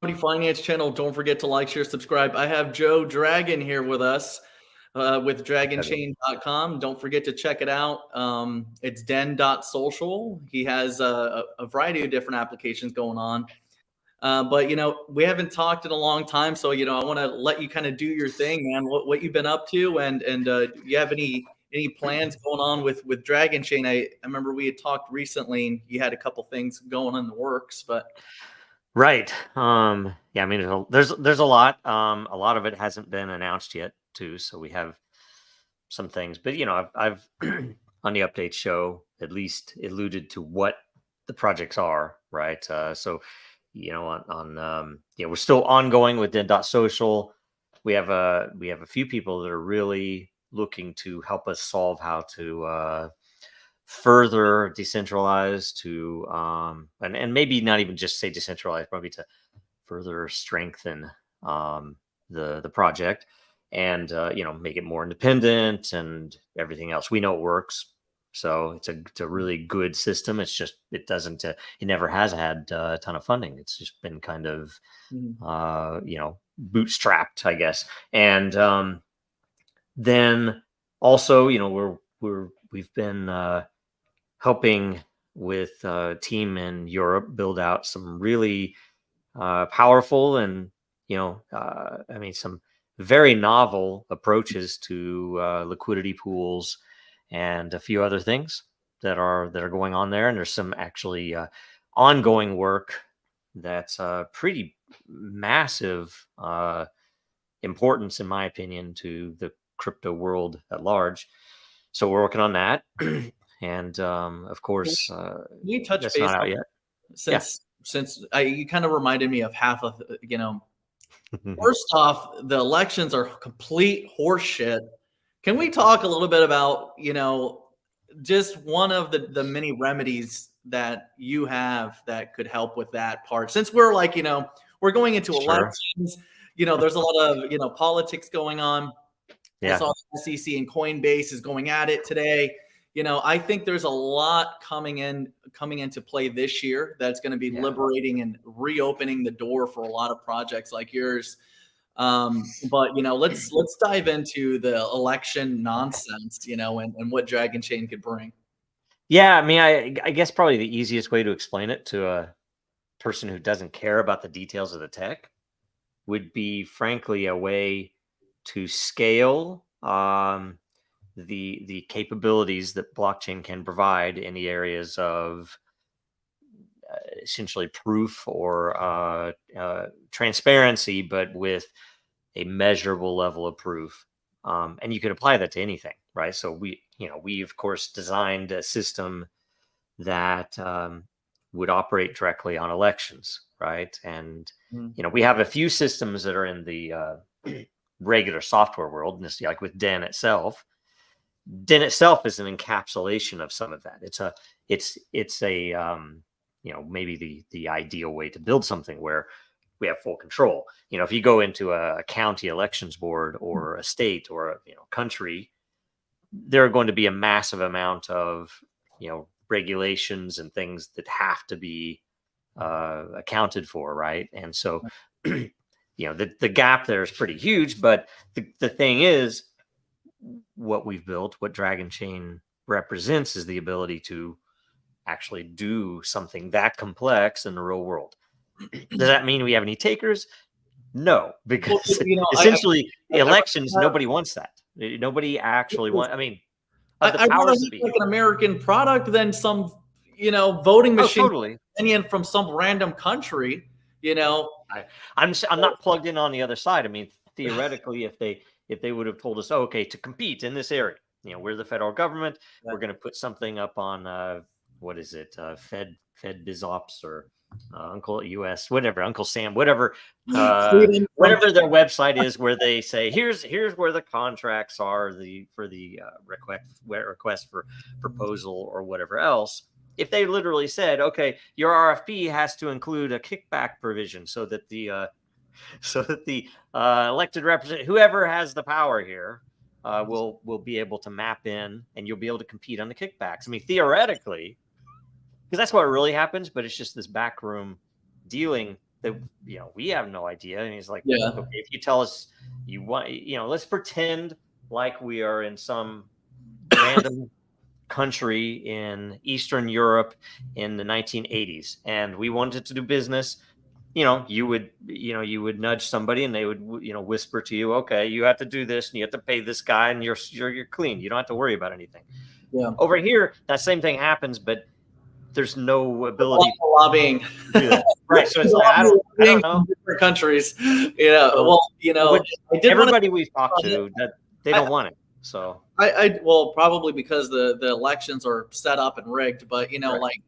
Finance channel. Don't forget to like, share, subscribe. I have Joe Drgn here with us with Dragonchain.com. Don't forget to check it out. It's den.social. He has a variety of different applications going on. But we haven't talked in a long time, so I want to let you kind of do your thing, man. What you've been up to, and do you have any plans going on with Dragonchain? I remember we had talked recently, and you had a couple things going on in the works, but Right. Yeah, I mean, there's a lot. A lot of it hasn't been announced yet, too. So we have some things, but I've on the update show at least alluded to what the projects are, right? So we're still ongoing with Den.social. We have a few people that are really looking to help us solve how to further decentralize to and maybe not even just say decentralized, probably to further strengthen the project and make it more independent and everything else. We know it works, so it's a really good system. It's just it never has had a ton of funding. It's just been kind of bootstrapped, I guess. And then also we've been helping with a team in Europe build out some really powerful and some very novel approaches to liquidity pools and a few other things that are going on there. And there's some actually ongoing work that's pretty massive importance, in my opinion, to the crypto world at large. So we're working on that. And of course, we touch that's base not out on yet. since you kind of reminded me of half of First off, the elections are complete horseshit. Can we talk a little bit about just one of the many remedies that you have that could help with that part? Since we're we're going into Sure. elections, there's a lot of politics going on. I Yeah. saw the SEC and Coinbase is going at it today. I think there's a lot coming into play this year that's going to be liberating and reopening the door for a lot of projects like yours. But let's dive into the election nonsense, and what Dragonchain could bring. Yeah, I mean, I guess probably the easiest way to explain it to a person who doesn't care about the details of the tech would be, frankly, a way to scale the capabilities that blockchain can provide in the areas of essentially proof or transparency, but with a measurable level of proof. And you can apply that to anything, right? So we of course designed a system that would operate directly on elections, right? And we have a few systems that are in the regular software world, and this, like with Den itself. Den itself is an encapsulation of some of that. It's a maybe the ideal way to build something where we have full control. If you go into a county elections board or a state or a country, there are going to be a massive amount of regulations and things that have to be accounted for, right? And so the gap there is pretty huge. But the thing is, what we've built, what Dragonchain represents, is the ability to actually do something that complex in the real world. Does that mean we have any takers? No, because essentially elections, nobody wants that. Nobody actually wants. I mean, of the I powers want that to be. like an American product than some voting Oh, machine totally. opinion from some random country. I'm not plugged in on the other side. I mean, theoretically, if they would have told us, oh, okay, to compete in this area, we're the federal government, we're going to put something up on what is it, Fed BizOps or Uncle US, whatever, Uncle Sam, whatever their website is, where they say here's where the contracts are for the request for proposal or whatever else. If they literally said, okay, your RFP has to include a kickback provision so that the elected representative, whoever has the power here, will be able to map in, and you'll be able to compete on the kickbacks. I mean, theoretically, because that's what really happens, but it's just this backroom dealing that, we have no idea. And he's like, Yeah. okay, if you tell us you want, let's pretend like we are in some random country in Eastern Europe in the 1980s, and we wanted to do business. You would nudge somebody, and they would, whisper to you, okay, you have to do this, and you have to pay this guy, and you're clean. You don't have to worry about anything. Yeah. Over here, that same thing happens, but there's no A lot ability of lobbying. to do that. Right. So it's like, I don't know. From different countries. Yeah. So, Well, I did want everybody we've talked to, that they don't want it. So well, probably because the elections are set up and rigged, but right. like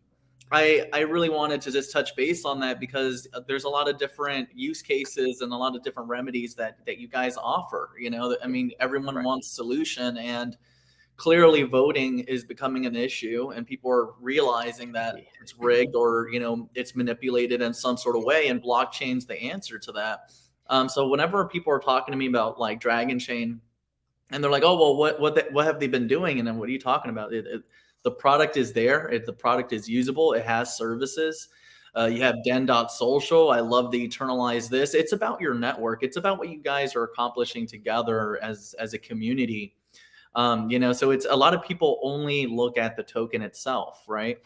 I really wanted to just touch base on that because there's a lot of different use cases and a lot of different remedies that you guys offer. I mean, everyone Right. wants solution, and clearly voting is becoming an issue, and people are realizing that it's rigged or it's manipulated in some sort of way, and blockchain's the answer to that. So whenever people are talking to me about like Dragonchain, and they're like, "Oh, well, what have they been doing?" And then, what are you talking about? The product is there. The product is usable. It has services. You have Den.social. I love the eternalize this. It's about your network. It's about what you guys are accomplishing together as a community. So it's a lot of people only look at the token itself, right?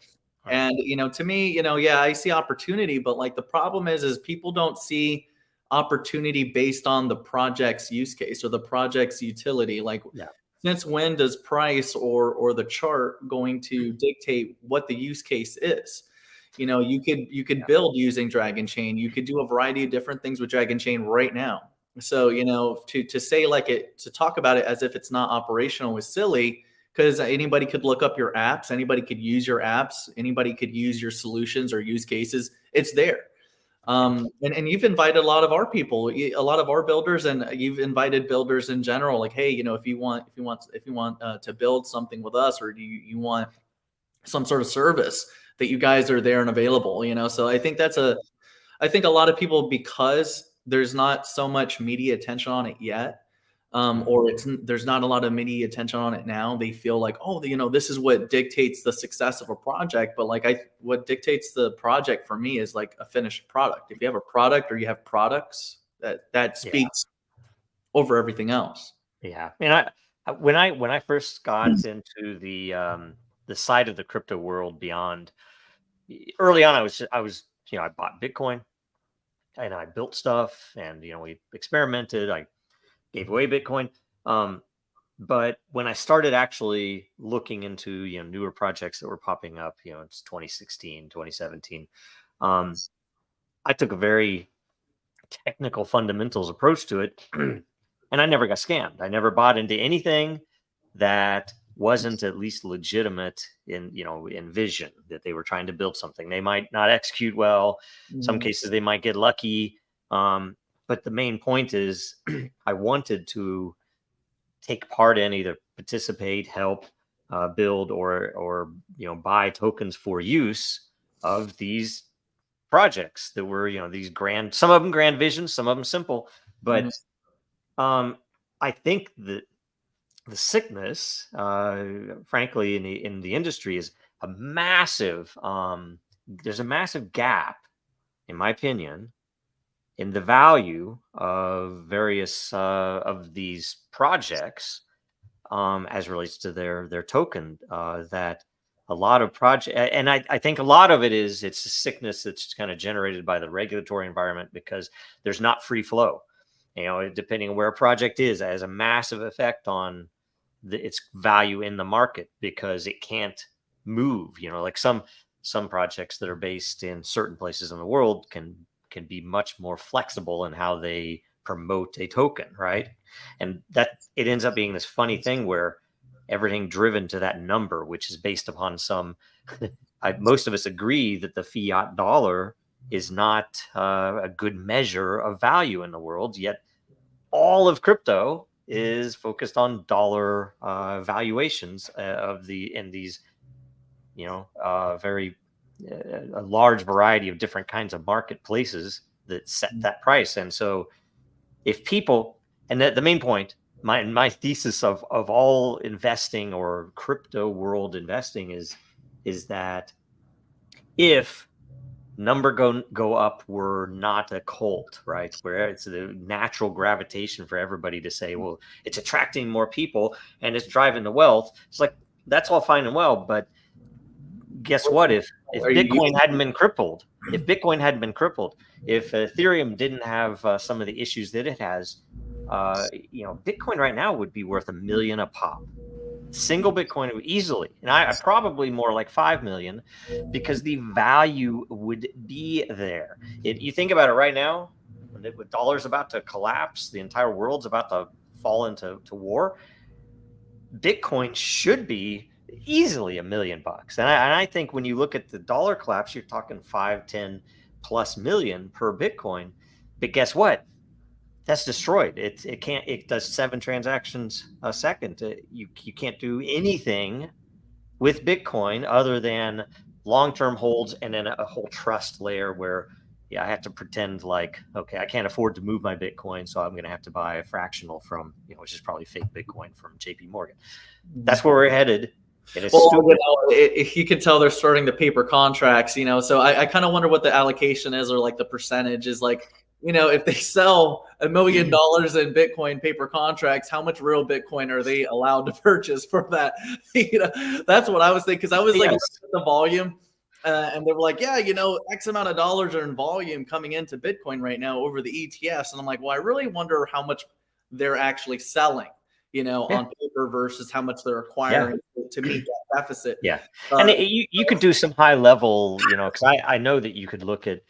Right. And to me, yeah, I see opportunity, but like the problem is people don't see opportunity based on the project's use case or the project's utility. Like, Yeah. since when does price or the chart going to dictate what the use case is? You could Yeah. build using Dragonchain. You could do a variety of different things with Dragonchain right now. So to say like it, to talk about it as if it's not operational is silly, because anybody could look up your apps, anybody could use your apps, anybody could use your solutions or use cases. It's there. And you've invited a lot of our people, a lot of our builders, and you've invited builders in general. Like, hey, if you want to build something with us, or do you want some sort of service, that you guys are there and available. So I think a lot of people, because there's not so much media attention on it yet, or there's not a lot of media attention on it now. They feel like, oh, this is what dictates the success of a project. But like what dictates the project for me is like a finished product. If you have a product or you have products, that speaks over everything else. Yeah. And when I first got into the side of the crypto world beyond, early on, I bought Bitcoin, and I built stuff, and we experimented. I gave away Bitcoin. But when I started actually looking into newer projects that were popping up, it's 2016, 2017. I took a very technical fundamentals approach to it, and I never got scammed. I never bought into anything that wasn't at least legitimate in vision, that they were trying to build something. They might not execute well. Some cases they might get lucky. But the main point is I wanted to take part in, either participate, help, build, or buy tokens for use of these projects that were these grand, some of them grand visions, some of them simple. But I think that the sickness, frankly, in the industry, is a massive. There's a massive gap, in my opinion, in the value of various of these projects, as relates to their token. That a lot of project, and I think a lot of it's a sickness that's kind of generated by the regulatory environment, because there's not free flow. Depending on where a project is, it has a massive effect on its value in the market, because it can't move. Like some projects that are based in certain places in the world can be much more flexible in how they promote a token, right? And that it ends up being this funny thing where everything driven to that number, which is based upon some most of us agree that the fiat dollar is not a good measure of value in the world, yet all of crypto is focused on dollar valuations of these very a large variety of different kinds of marketplaces that set that price. And so if people, and the main point, my thesis of all investing, or crypto world investing, is that if number go up were not a cult, right? Where it's the natural gravitation for everybody to say, well, it's attracting more people and it's driving the wealth. It's like, that's all fine and well, but guess what? If Are you Bitcoin using hadn't been crippled, if Ethereum didn't have some of the issues that it has, Bitcoin right now would be worth $1 million a pop. Single Bitcoin easily, and I probably more like 5 million, because the value would be there. You think about it right now, when the dollar's about to collapse, the entire world's about to fall into war. Bitcoin should be easily $1 million, and I think when you look at the dollar collapse, you're talking 5, 10 plus million per Bitcoin. But guess what? That's destroyed. It does 7 transactions a second. You can't do anything with Bitcoin other than long-term holds, and then a whole trust layer where I have to pretend like, okay, I can't afford to move my Bitcoin, so I'm going to have to buy a fractional from, which is probably fake Bitcoin from JP Morgan. That's where we're headed. And it's stupid. You can tell they're starting the paper contracts, so I kind of wonder what the allocation is, or like the percentage is. Like, if they sell $1 million in Bitcoin paper contracts, how much real Bitcoin are they allowed to purchase for that? That's what I was thinking. Because I was like, the volume, and they were like, yeah, X amount of dollars are in volume coming into Bitcoin right now over the ETFs. And I'm like, well, I really wonder how much they're actually selling, on paper versus how much they're acquiring to meet that deficit. Yeah. And you could do some high level, because I know that you could look at,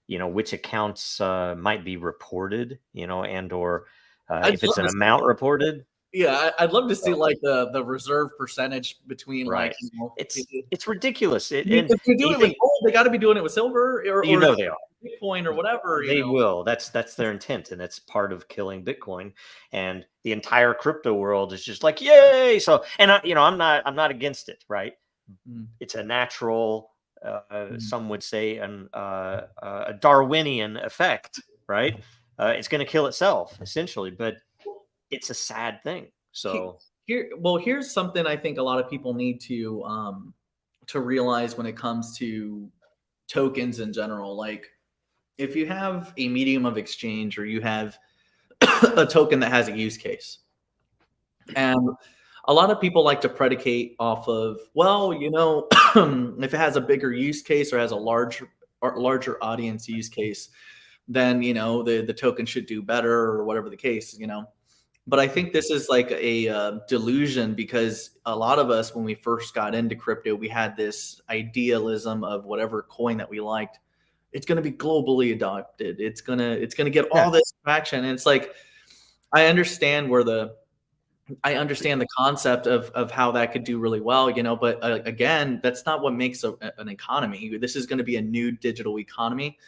which accounts might be reported, and or if it's an amount reported. Yeah, I'd love to see like the reserve percentage between like it's ridiculous. If they're doing it with gold, they got to be doing it with silver or they are Bitcoin or whatever. They will. That's their intent, and that's part of killing Bitcoin. And the entire crypto world is just like, yay! So, and I'm not against it, right? It's a natural, some would say, a Darwinian effect, right? It's going to kill itself essentially, but it's a sad thing. So here's something I think a lot of people need to realize when it comes to tokens in general. Like, if you have a medium of exchange, or you have a token that has a use case, and a lot of people like to predicate off of, well, if it has a bigger use case or has a larger audience use case, then the token should do better, or whatever the case. But I think this is like a delusion, because a lot of us, when we first got into crypto, we had this idealism of whatever coin that we liked, it's going to be globally adopted. It's gonna get all this traction. And it's like, I understand the concept of how that could do really well, but again, that's not what makes an economy. This is going to be a new digital economy.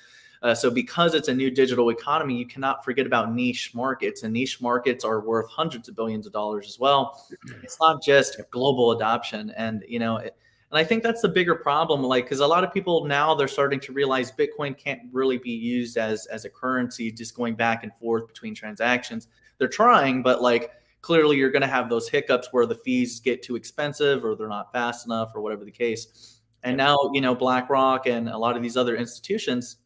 So because it's a new digital economy, you cannot forget about niche markets, and niche markets are worth hundreds of billions of dollars as well. It's not just global adoption. And, and I think that's the bigger problem, like, because a lot of people now, they're starting to realize Bitcoin can't really be used as a currency, just going back and forth between transactions. They're trying, but like, clearly you're going to have those hiccups where the fees get too expensive, or they're not fast enough, or whatever the case. And now, BlackRock and a lot of these other institutions,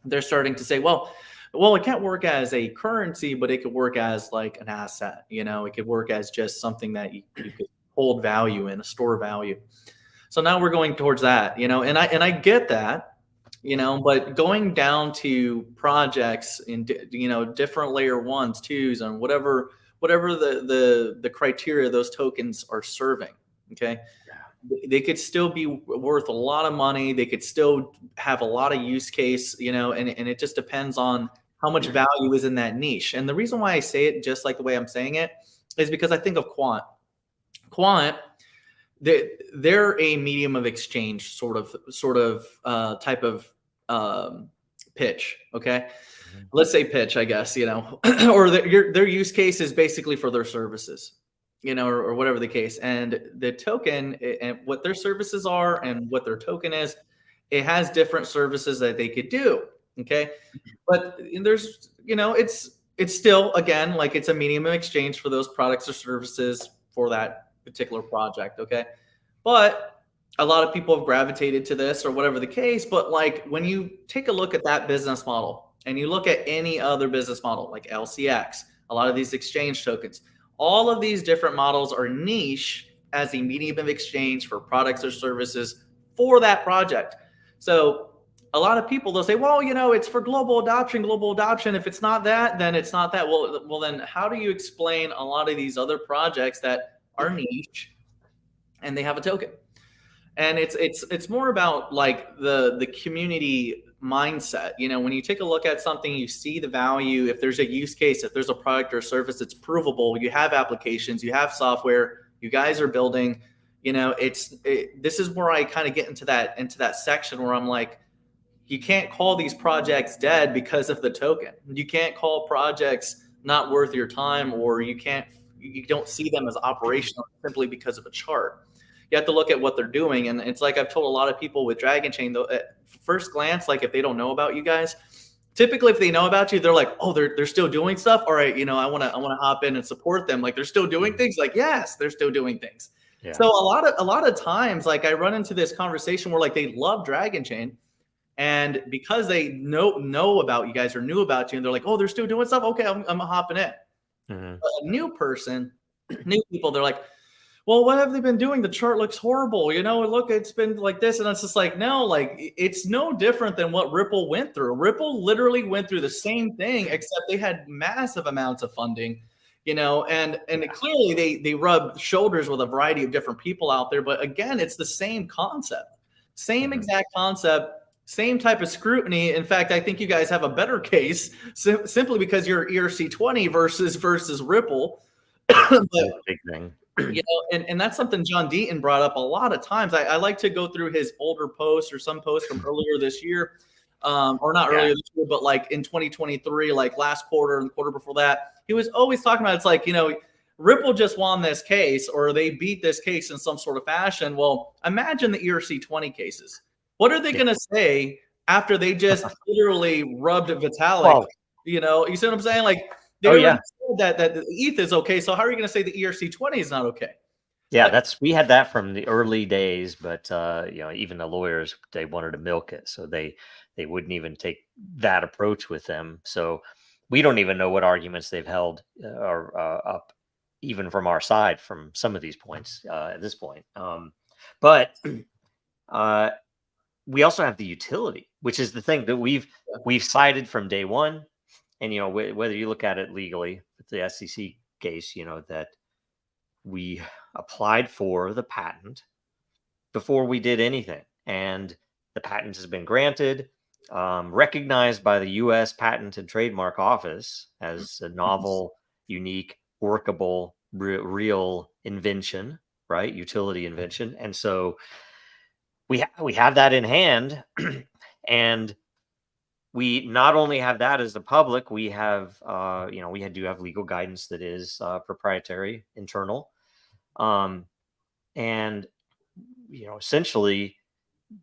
they're starting to say, well, it can't work as a currency, but it could work as like an asset. It could work as just something that you could hold value in, a store value. So now we're going towards that, and I get that, but going down to projects in, different layer 1s, 2s, and whatever the criteria those tokens are serving. Okay. They could still be worth a lot of money. They could still have a lot of use case, and it just depends on how much value is in that niche. And the reason why I say it just like the way I'm saying it is because I think of Quant. They're a medium of exchange sort of type of pitch. Okay. Let's say pitch, I guess, or their use case is basically for their services, or whatever the case. And the token, and what their services are and what their token is, it has different services that they could do. Okay. But there's, it's still, again, like, it's a medium of exchange for those products or services for that particular project. Okay. But a lot of people have gravitated to this or whatever the case. But like when you take a look at that business model and you look at any other business model like LCX, a lot of these exchange tokens, all of these different models are niche as a medium of exchange for products or services for that project. So a lot of people, they'll say, well, you know, it's for global adoption, global adoption. If it's not that, then it's not that. Well, then how do you explain a lot of these other projects that are niche and they have a token? And it's more about like the community mindset. You know, when you take a look at something, you see the value. If there's a use case, if there's a product or service that's provable, you have applications, you have software, you guys are building. You know, this is where I kind of get into that section where I'm like, you can't call these projects dead because of the token. You can't call projects not worth your time, or you don't see them as operational simply because of a chart. You have to look at what they're doing. And it's like I've told a lot of people with Dragonchain, though, at first glance, like if they don't know about you guys, typically if they know about you, they're like, oh, they're still doing stuff. All right, you know, I want to hop in and support them. Like they're still doing things. Like, yes, they're still doing things. Yeah. So a lot of times, like I run into this conversation where like they love Dragonchain, and because they know about you guys or knew about you, and they're like, oh, they're still doing stuff. Okay, I'm hopping in. Mm-hmm. A new person, new people, they're like, well, what have they been doing? The chart looks horrible. You know, look, it's been like this. And it's just like, no, like it's no different than what Ripple went through. Ripple literally went through the same thing, except they had massive amounts of funding, you know, and clearly they rub shoulders with a variety of different people out there. But again, it's the same concept, same exact concept. Same type of scrutiny. In fact, I think you guys have a better case simply because you're ERC20 versus Ripple. But, big thing. You know, and that's something John Deaton brought up a lot of times. I like to go through his older posts or some posts from earlier this year, or not earlier this year, but like in 2023, like last quarter and the quarter before that. He was always talking about, it's like, you know, Ripple just won this case or they beat this case in some sort of fashion. Well, imagine the ERC20 cases. What are they going to say after they just literally rubbed Vitalik? Well, you know, you see what I'm saying? Like, they said that the ETH is okay. So how are you going to say the ERC20 is not okay? Yeah, we had that from the early days, but you know, even the lawyers, they wanted to milk it, so they wouldn't even take that approach with them. So we don't even know what arguments they've held are up, even from our side, from some of these points at this point. But we also have the utility, which is the thing that we've cited from day one. And, you know, whether you look at it legally with the SEC case, you know, that we applied for the patent before we did anything. And the patent has been granted, recognized by the U.S. Patent and Trademark Office as a novel, unique, workable, real invention, right? Utility invention. And so we have that in hand, and we not only have that as the public, we have, you know, we do have legal guidance that is proprietary, internal. And, you know, essentially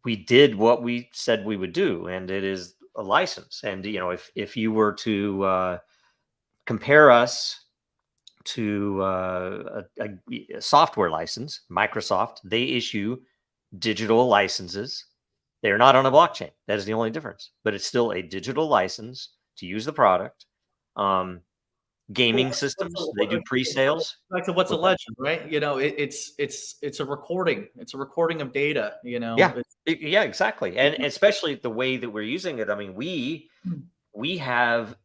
we did what we said we would do, and it is a license. And, you know, if you were to compare us to a software license, Microsoft, they issue digital licenses. They're not on a blockchain. That is the only difference. But it's still a digital license to use the product. Gaming systems, they do pre-sales. Back to what's a legend, right? You know, it's a recording. It's a recording of data. You know. Yeah. Yeah. Exactly. And especially the way that we're using it. I mean, we have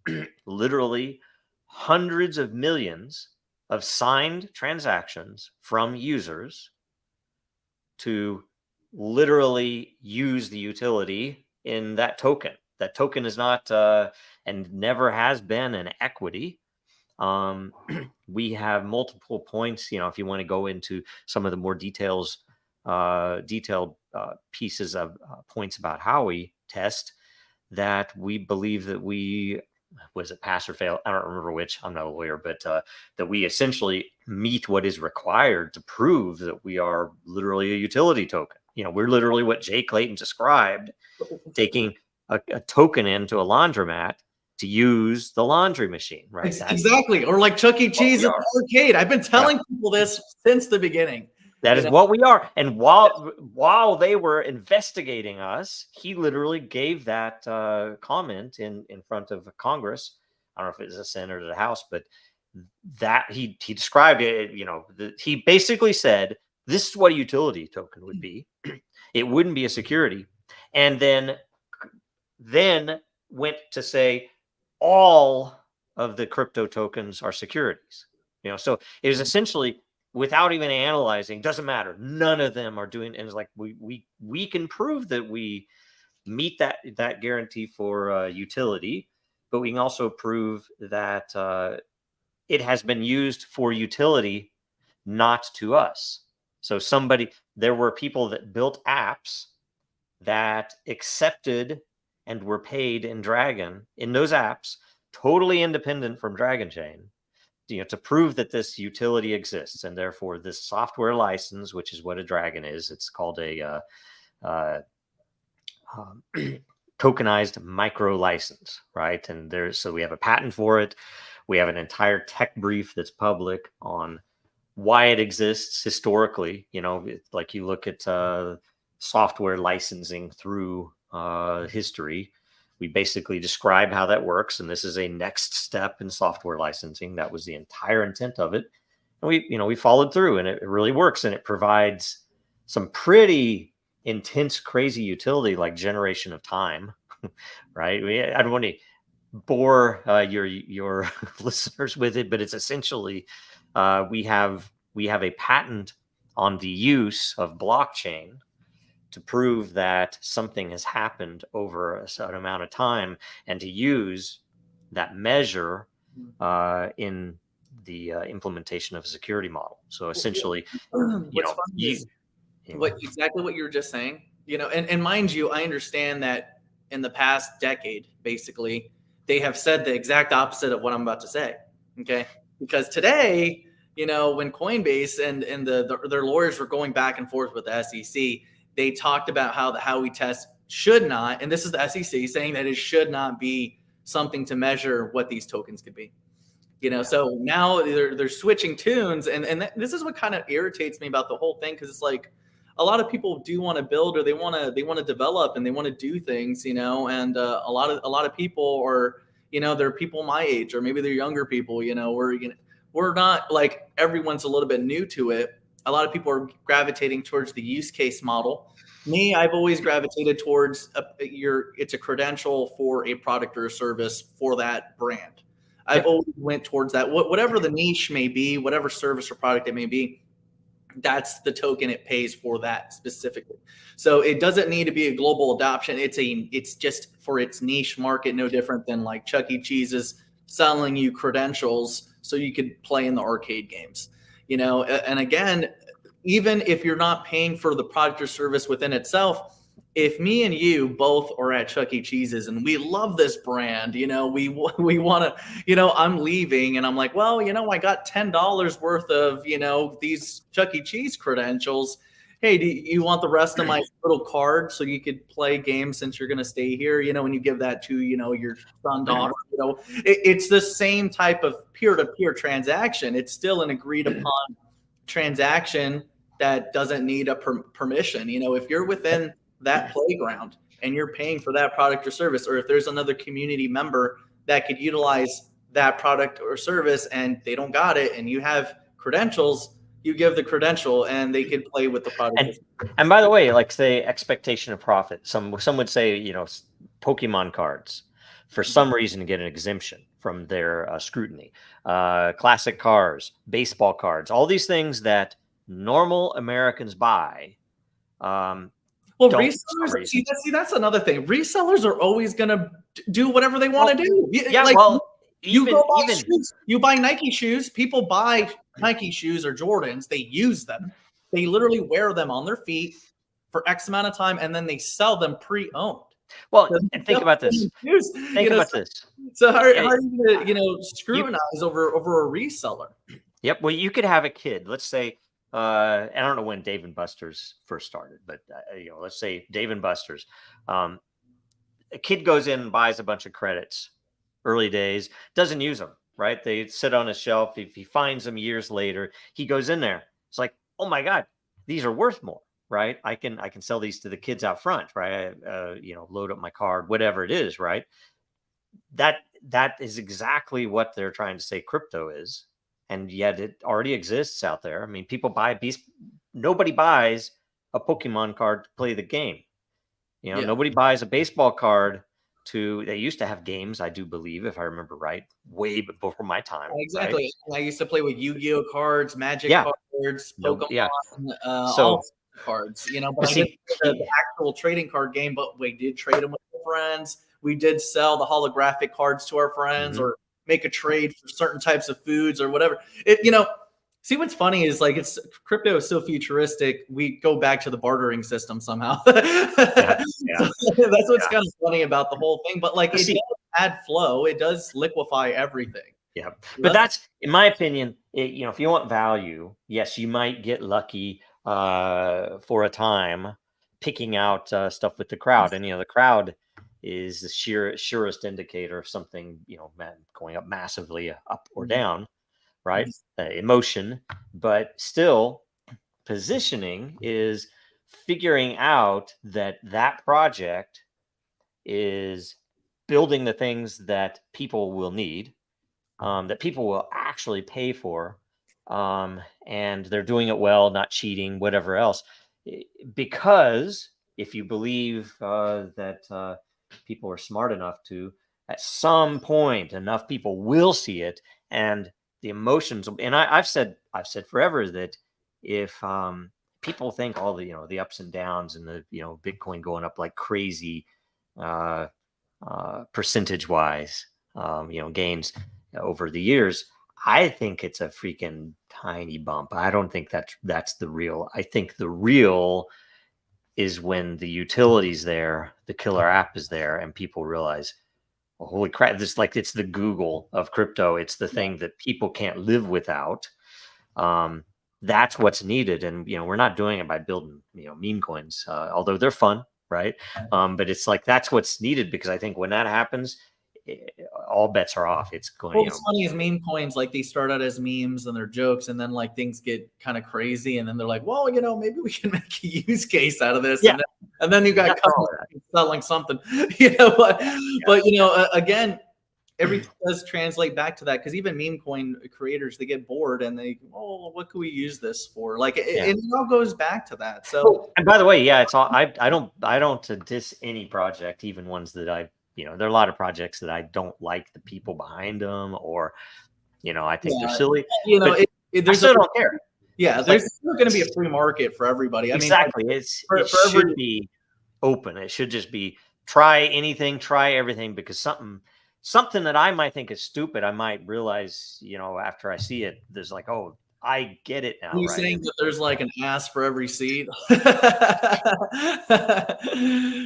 literally hundreds of millions of signed transactions from users to literally use the utility in that token. That token is not and never has been an equity. We have multiple points, you know, if you want to go into some of the more detailed pieces of points about how we test, that we believe that was it pass or fail? I don't remember which. I'm not a lawyer, but that we essentially meet what is required to prove that we are literally a utility token. You know, we're literally what Jay Clayton described, taking a token into a laundromat to use the laundry machine, right? Exactly. Or like Chuck E. Cheese at the arcade. I've been telling people this since the beginning. That You is know, what we are. And while they were investigating us, he literally gave that comment in front of Congress. I don't know if it was the Senate or the House, but that he described it. He basically said this is what a utility token would be. It wouldn't be a security, and then went to say all of the crypto tokens are securities. So it was essentially, without even analyzing, doesn't matter. None of them are doing. And it's like we can prove that we meet that guarantee for utility, but we can also prove that it has been used for utility, not to us. So there were people that built apps that accepted and were paid in Dragon in those apps, totally independent from Dragonchain, to prove that this utility exists, and therefore this software license, which is what a Dragon is, it's called a tokenized micro license, right? And so we have a patent for it. We have an entire tech brief that's public on why it exists historically. Like you look at software licensing through history, we basically describe how that works, and this is a next step in software licensing. That was the entire intent of it, and we followed through, and it really works, and it provides some pretty intense, crazy utility like generation of time, right? I don't want to bore your listeners with it, but it's essentially we have a patent on the use of blockchain to prove that something has happened over a certain amount of time, and to use that measure in the implementation of a security model. So essentially, what's funny is exactly what you were just saying. And mind you, I understand that in the past decade, basically, they have said the exact opposite of what I'm about to say. Okay, because today, when Coinbase and their lawyers were going back and forth with the SEC, they talked about how the Howey test should not, and this is the SEC saying that it should not be something to measure what these tokens could be. So now they're switching tunes, and this is what kind of irritates me about the whole thing, because it's like a lot of people do want to build, or they want to develop, and they want to do things, and a lot of people are, they're people my age, or maybe they're younger people, we're not like, everyone's a little bit new to it. A lot of people are gravitating towards the use case model. Me, I've always gravitated towards it's a credential for a product or a service for that brand. I've always went towards that. Whatever the niche may be, whatever service or product it may be, that's the token it pays for that specifically. So it doesn't need to be a global adoption. It's just for its niche market, no different than like Chuck E. Cheese's selling you credentials so you could play in the arcade games. And again, even if you're not paying for the product or service within itself, if me and you both are at Chuck E. Cheese's and we love this brand, we want to, I'm leaving and I'm like, well, I got $10 worth of, these Chuck E. Cheese credentials. Hey, do you want the rest of my little card so you could play games since you're going to stay here? When you give that to, your son, daughter, it's the same type of peer-to-peer transaction. It's still an agreed upon transaction that doesn't need a permission. If you're within that playground and you're paying for that product or service, or if there's another community member that could utilize that product or service and they don't got it and you have credentials, you give the credential and they could play with the product. And by the way, like, say, expectation of profit, some would say, Pokemon cards for some reason get an exemption from their scrutiny. Classic cars, baseball cards, all these things that normal Americans buy. Well, resellers, see, that's another thing. Resellers are always going to do whatever they want to do. Yeah, like, well, you buy Nike shoes. People buy Nike shoes or Jordans. They use them. They literally wear them on their feet for X amount of time, and then they sell them pre-owned. Well, and think about this. Think about this. So how are you going to, scrutinize over a reseller? Yep. Well, you could have a kid. Let's say, I don't know when Dave and Buster's first started, but let's say Dave and Buster's. A kid goes in and buys a bunch of credits. Early days, doesn't use them. Right? They sit on a shelf. If he finds them years later, he goes in there. It's like, oh my God, these are worth more, right? I can sell these to the kids out front, right? Load up my card, whatever it is, right? That is exactly what they're trying to say crypto is, and yet it already exists out there. I mean, people buy these. Nobody buys a Pokemon card to play the game. Yeah. Nobody buys a baseball card to. They used to have games, I do believe, if I remember right, way before my time, right? Exactly. I used to play with Yu-Gi-Oh cards, Magic Yeah, cards, no, Pokemon, yeah. all So, sorts of cards, but but I didn't see, play the actual trading card game, but we did trade them with friends. We did sell the holographic cards to our friends mhm. or make a trade for certain types of foods or whatever. See what's funny is like it's crypto is so futuristic. We go back to the bartering system somehow. Yeah, yeah, That's what's yeah. kind of funny about the whole thing. But like But it see, does add flow. It does liquefy everything. yeah, So but that's that's, in my opinion, if you want value, yes, you might get lucky for a time picking out stuff with the crowd, and the crowd is the surest indicator of something, going up massively up or down, right? Emotion, but still, positioning is figuring out that project is building the things that people will need, that people will actually pay for, and they're doing it well, not cheating, whatever else. Because if you believe that people are smart enough to, at some point, enough people will see it, and the emotions. And I've said forever that if people think all the ups and downs and the Bitcoin going up like crazy, uh, percentage wise, gains over the years. I think it's a freaking tiny bump. I don't think that's the real. I think the real is when the utility's there, the killer app is there, and people realize, oh, holy crap, this, like, it's the Google of crypto. It's the thing that people can't live without. Um, that's what's needed, and we're not doing it by building meme coins, although they're fun, right? But it's like that's what's needed, because I think when that happens, eh, all bets are off. It's going, Well, what's funny is meme coins, like they start out as memes and they're jokes, and then like things get kind of crazy, and then they're like, well, maybe we can make a use case out of this, yeah, and then you got nothing wrong companies selling something, but yeah, again, everything does translate back to that because even meme coin creators they get bored and they, oh, what can we use this for? Like yeah. it all goes back to that. So Oh, and by the way, yeah, it's all. I don't diss any project, even ones that there are a lot of projects that I don't like the people behind them, or I think they're yeah, silly, but I there's a still don't care. yeah, It's like, there's still going to be a free market for everybody. I mean, like exactly. It for every should be open. It should just be try anything, try everything, because something that I might think is stupid, I might realize, after I see it, there's like, oh, I get it now, you right? saying that there's like an ass for every seat.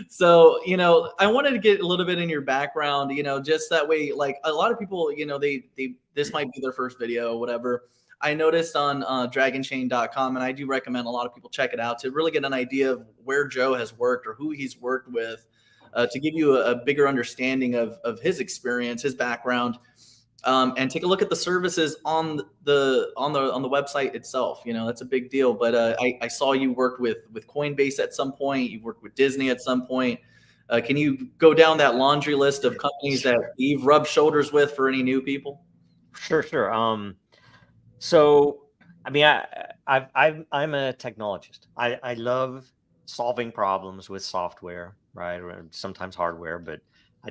So, I wanted to get a little bit in your background, just that way, like a lot of people, they this might be their first video or whatever. I noticed on Dragonchain.com, and I do recommend a lot of people check it out to really get an idea of where Joe has worked or who he's worked with, to give you a bigger understanding of his experience, his background, and take a look at the services on the website itself. That's a big deal. But I saw you worked with Coinbase at some point. You worked with Disney at some point. Can you go down that laundry list of companies that you've rubbed shoulders with for any new people? Sure, sure. So, I mean, I'm a technologist. I love solving problems with software, right? Or sometimes hardware, but I,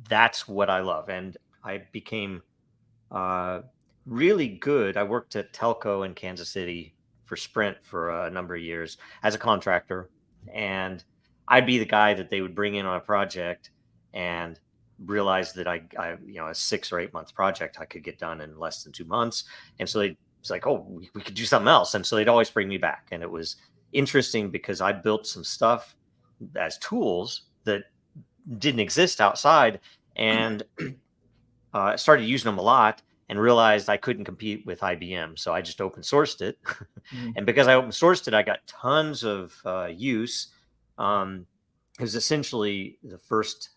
that's what I love. And I became uh, really good. I worked at telco in Kansas City for Sprint for a number of years as a contractor, and I'd be the guy that they would bring in on a project and realize that a 6 or 8 month project I could get done in less than 2 months, and so it's like, oh, we could do something else, and so they'd always bring me back, and it was interesting because I built some stuff as tools that didn't exist outside, and started using them a lot and realized I couldn't compete with IBM. So I just open sourced it. Mhm. And because I open sourced it, I got tons of use. It was essentially the first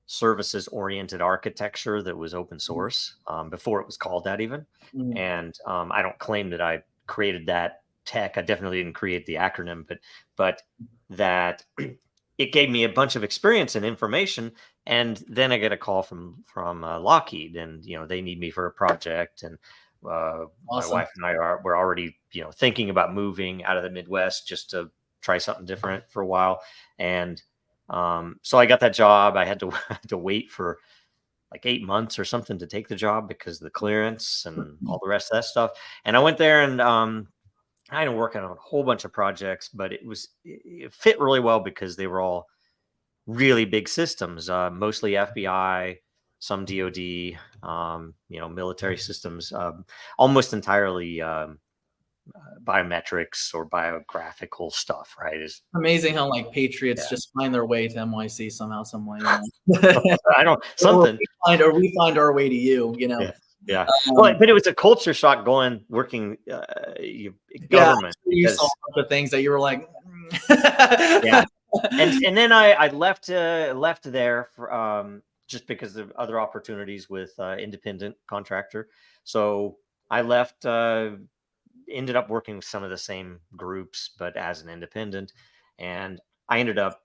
services oriented architecture that was open source, before it was called that even. Mhm. And I don't claim that I created that tech. I definitely didn't create the acronym, but that it gave me a bunch of experience and information. And then I get a call from Lockheed, and they need me for a project, and my Awesome. wife and we're already thinking about moving out of the Midwest just to try something different for a while. And so I got that job. I had to had to wait for like 8 months or something to take the job because of the clearance and all the rest of that stuff. And I went there, and I ended up working on a whole bunch of projects, but it fit really well because they were all really big systems, mostly FBI, some DoD, military systems, almost entirely biometrics or biographical stuff. Right? Amazing how like Patriots Yeah. just find their way to NYC somehow, some way. You I don't know? something. or we find our way to you. You know. Yeah. Yeah. Well, Um, but it was a culture shock working yeah, government. you saw Because, a bunch of things that you were like, yeah. And then I left there for, just because of other opportunities with independent contractor. So I left, ended up working with some of the same groups, but as an independent. And I ended up,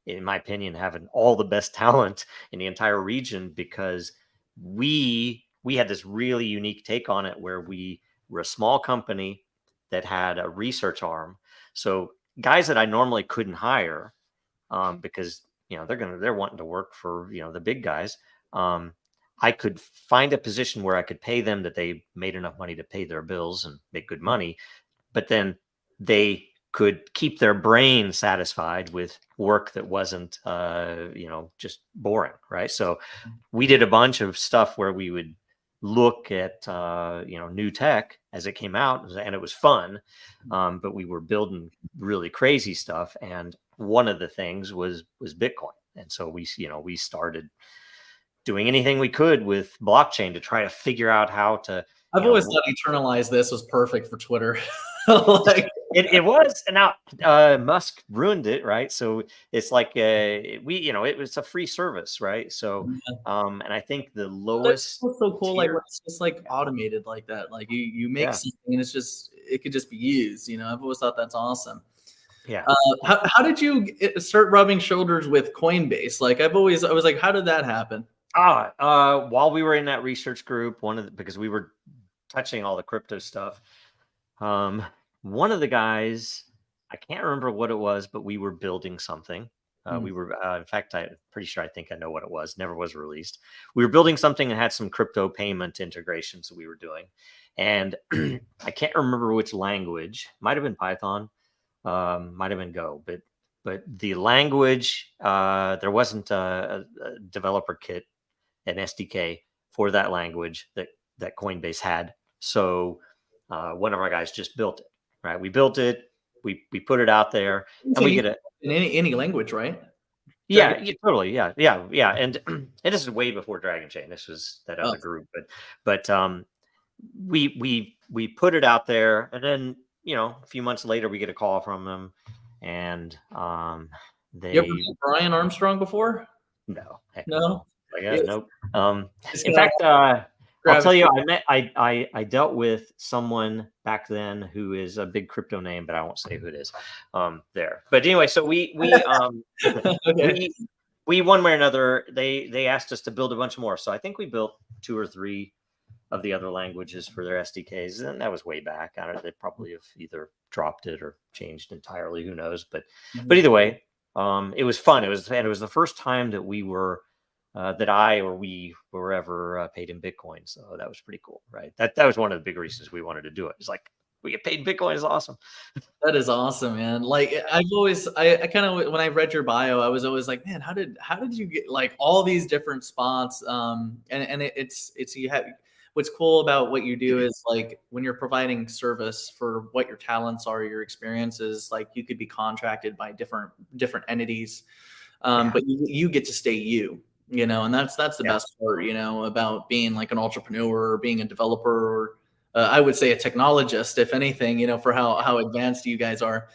in my opinion, having all the best talent in the entire region because we had this really unique take on it where we were a small company that had a research arm. So guys that I normally couldn't hire, because they're wanting to work for the big guys. I could find a position where I could pay them that they made enough money to pay their bills and make good money, but then they could keep their brain satisfied with work that wasn't just boring, right? So we did a bunch of stuff where we would look at new tech as it came out, and it was fun, but we were building really crazy stuff, and one of the things was Bitcoin. And so we started doing anything we could with blockchain to try to figure out how to I've always thought eternalize this was perfect for Twitter. Like, it was. And now Musk ruined it, right? So it's like it was a free service, right? So and I think the that's lowest so cool. Like tier, when it's just like automated like that. Like you make yeah, something and it could just be used. I've always thought that's awesome. yeah. How did you start rubbing shoulders with Coinbase? Like I was like, how did that happen? While we were in that research group, because we were touching all the crypto stuff, one of the guys, I can't remember what it was, but we were building something. We were, in fact, I'm pretty sure I think I know what it was. Never was released. We were building something that had some crypto payment integrations that we were doing, and I can't remember which language. Might have been Python, might have been Go, but the language, there wasn't a developer kit, an SDK for that language that Coinbase had. So one of our guys just built it. Right, we built it. We put it out there, and we get it in any language, right? yeah, totally, yeah. And this is way before Dragonchain. This was that other group, but we put it out there, and then a few months later we get a call from them, and You ever met Brian Armstrong before? no, heck No. nope. In fact, I'll tell you, I dealt with someone back then who is a big crypto name, but I won't say who it is. There, but anyway, so we Okay. we one way or another, they asked us to build a bunch more. So I think we built 2 or 3 of the other languages for their SDKs, and that was way back. I don't know, they probably have either dropped it or changed entirely. Who knows? But either way, it was fun. It was the first time that we were. That I or we were ever paid in Bitcoin. So that was pretty cool, right? That was one of the big reasons we wanted to do it. It's like, we get paid in Bitcoin is awesome. That is awesome, man. Like I kind of, when I read your bio, I was always like, man, how did you get like all these different spots? And it's you have, what's cool about what you do is like when you're providing service for what your talents are, your experiences, like you could be contracted by different entities, but you get to stay and that's the best part, about being like an entrepreneur or being a developer or I would say a technologist, if anything, for how advanced you guys are.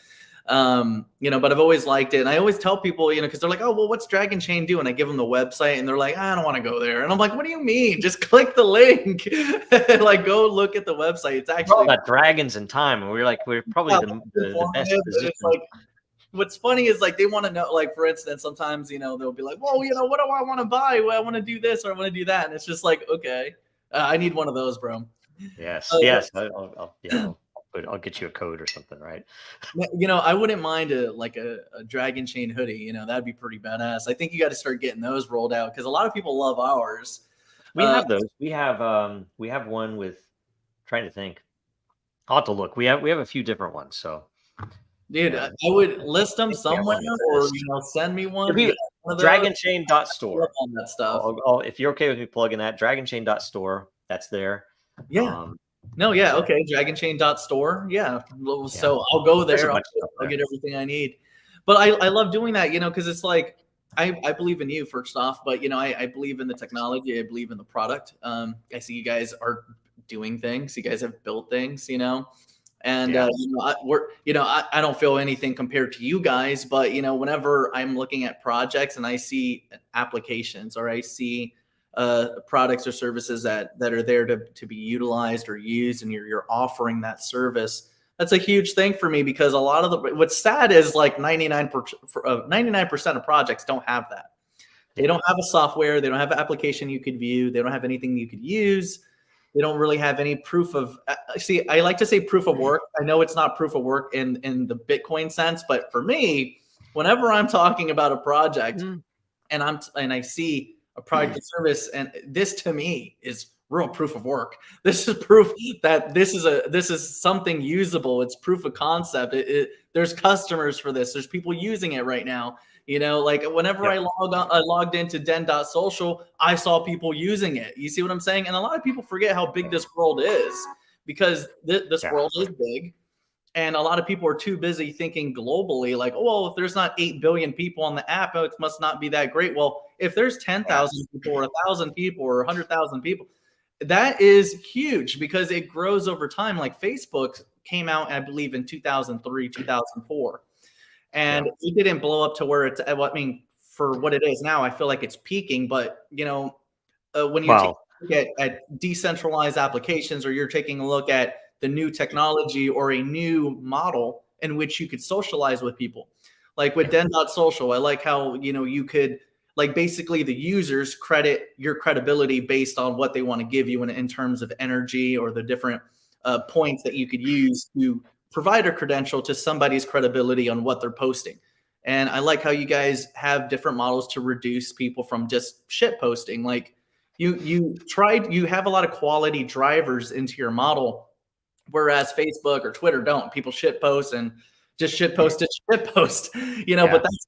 But I've always liked it. And I always tell people, because they're like, oh, well, what's Dragonchain do? And I give them the website and they're like, I don't want to go there. And I'm like, what do you mean? Just click the link. Like, go look at the website. It's actually about dragons in time. And we're probably the best position. It's like, what's funny is like, they want to know, like, for instance, sometimes, they'll be like, well, what do I want to buy? Well, I want to do this or I want to do that. And it's just like, okay, I need one of those, bro. Yes. Yes. I'll get you a code or something, right? I wouldn't mind a Dragonchain hoodie. That'd be pretty badass. I think you got to start getting those rolled out because a lot of people love ours. We have those. We have one with. Trying to think. I'll have to look. We have a few different ones. So, dude, I would list them somewhere or send me one. Dragonchain.store. On that stuff. If you're okay with me plugging that, Dragonchain.store. That's there. Yeah. Okay. Dragonchain.store. Yeah. So I'll go there. I'll get everything I need. But I love doing that, because it's like, I believe in you first off, but I believe in the technology. I believe in the product. I see you guys are doing things. You guys have built things, and I don't feel anything compared to you guys, but whenever I'm looking at projects and I see applications or I see products or services that are there to be utilized or used, and you're offering that service, that's a huge thing for me because a lot of what's sad is like 99% of projects don't have that. They don't have a software. They don't have an application you could view. They don't have anything you could use. They don't really have any proof of, I like to say proof of work. I know it's not proof of work in the Bitcoin sense, but for me, whenever I'm talking about a project and I see a product or service, and this to me is real proof of work. This is proof that this is something usable. It's proof of concept. There's customers for this. There's people using it right now. Like whenever I logged into den.social, I saw people using it. You see what I'm saying? And a lot of people forget how big this world is because this world is big. And a lot of people are too busy thinking globally, like, oh, well, if there's not 8 billion people on the app, it must not be that great. Well, if there's 10,000 people or 1,000 people or 100,000 people, that is huge because it grows over time. Like Facebook came out, I believe, in 2003, 2004. And it didn't blow up to where it's, for what it is now, I feel like it's peaking. But, when you take a look at decentralized applications, or you're taking a look at the new technology or a new model in which you could socialize with people, like with den.social, I like how, you could, like, basically the users credit your credibility based on what they want to give you in terms of energy or the different points that you could use to provide a credential to somebody's credibility on what they're posting. And I like how you guys have different models to reduce people from just shit posting. Like you have a lot of quality drivers into your model, whereas Facebook or Twitter don't. People shit post and just shit post. But that's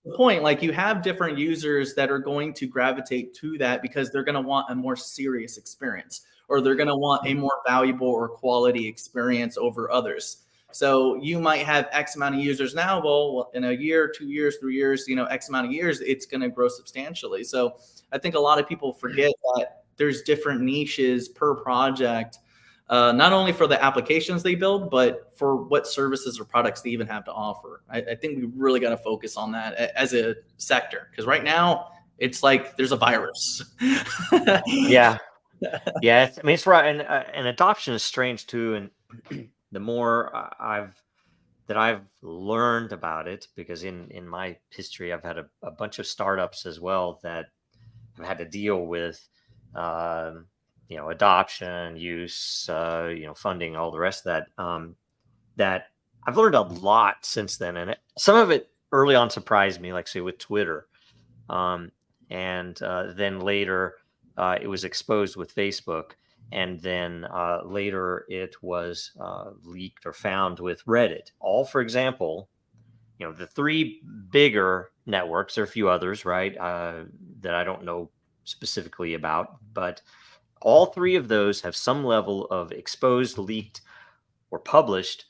the point. Like you have different users that are going to gravitate to that because they're going to want a more serious experience, or they're going to want a more valuable or quality experience over others. So you might have X amount of users now. Well, in a year, 2 years, 3 years, X amount of years, it's going to grow substantially. So I think a lot of people forget that there's different niches per project, not only for the applications they build, but for what services or products they even have to offer. I think we really got to focus on that as a sector, because right now it's like there's a virus. Yeah. It's right. And adoption is strange too. And the more I've learned about it, because in my history, I've had a bunch of startups as well that have had to deal with, adoption, use, funding, all the rest of that, that I've learned a lot since then. And some of it early on surprised me, like say with Twitter. And then later it was exposed with Facebook. And then later it was leaked or found with Reddit. All, for example, the three bigger networks, there are a few others, right, that I don't know specifically about, but all three of those have some level of exposed, leaked, or published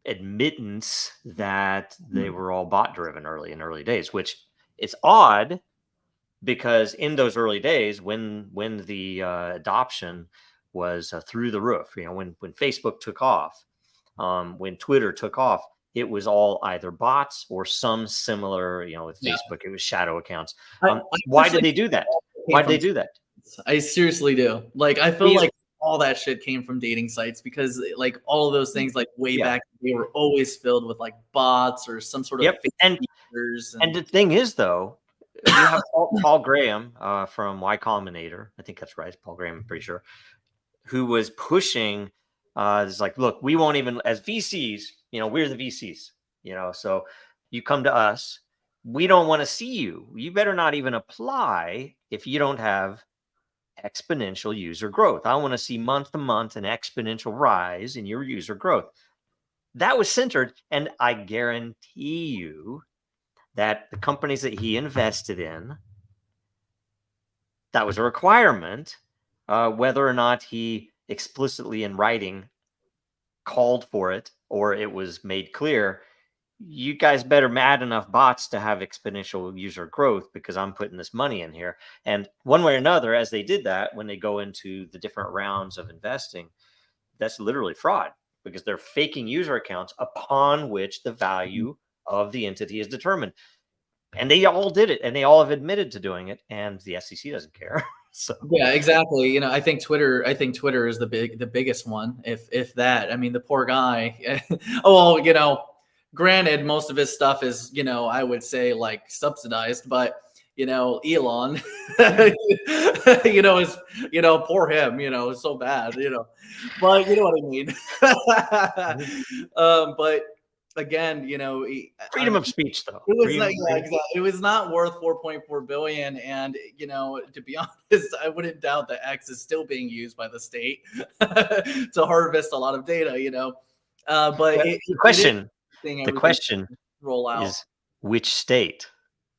admittance that they were all bot driven in early days, which is odd. Because in those early days, when the adoption was through the roof, when Facebook took off, when Twitter took off, it was all either bots or some similar, with Facebook, it was shadow accounts. Why did they do that? Why did they do that? I seriously do. Like, I feel like all that shit came from dating sites, because like all of those things, like way back, they were always filled with like bots or some sort of fake features. And the thing is, though, you have Paul Graham from Y Combinator. I think that's right. Paul Graham, I'm pretty sure, who was pushing. It's like, look, we won't even, as VCs, we're the VCs, so you come to us. We don't want to see you. You better not even apply if you don't have exponential user growth. I want to see month to month an exponential rise in your user growth. That was centered. And I guarantee you that the companies that he invested in, that was a requirement, whether or not he explicitly in writing called for it or it was made clear, you guys better add enough bots to have exponential user growth, because I'm putting this money in here. And one way or another, as they did that, when they go into the different rounds of investing, that's literally fraud, because they're faking user accounts upon which the value of the entity is determined. And they all did it, and they all have admitted to doing it, and the SEC doesn't care. So yeah, exactly. I think Twitter is the biggest one, if that. I mean, the poor guy. Oh, well, granted, most of his stuff is, I would say like subsidized, but Elon, is, poor him, so bad, but you know what I mean. But again, freedom of speech, though. It was not worth 4.4 billion, and to be honest, I wouldn't doubt that X is still being used by the state to harvest a lot of data. But the question is, which state?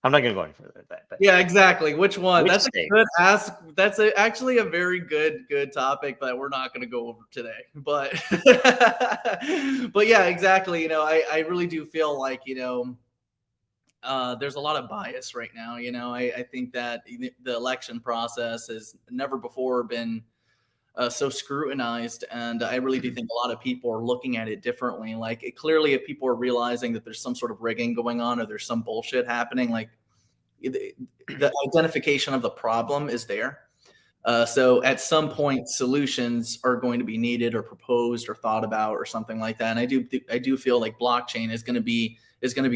I'm not going to go any further with that. But yeah, exactly. Which one? That's a good ask. That's actually a very good topic that we're not going to go over today. But but yeah, exactly. I really do feel like there's a lot of bias right now. I think that the election process has never before been so scrutinized, and I really do think a lot of people are looking at it differently. Like, clearly, if people are realizing that there's some sort of rigging going on or there's some bullshit happening, like the identification of the problem is there. So at some point, solutions are going to be needed or proposed or thought about or something like that. And I do feel like blockchain is going to be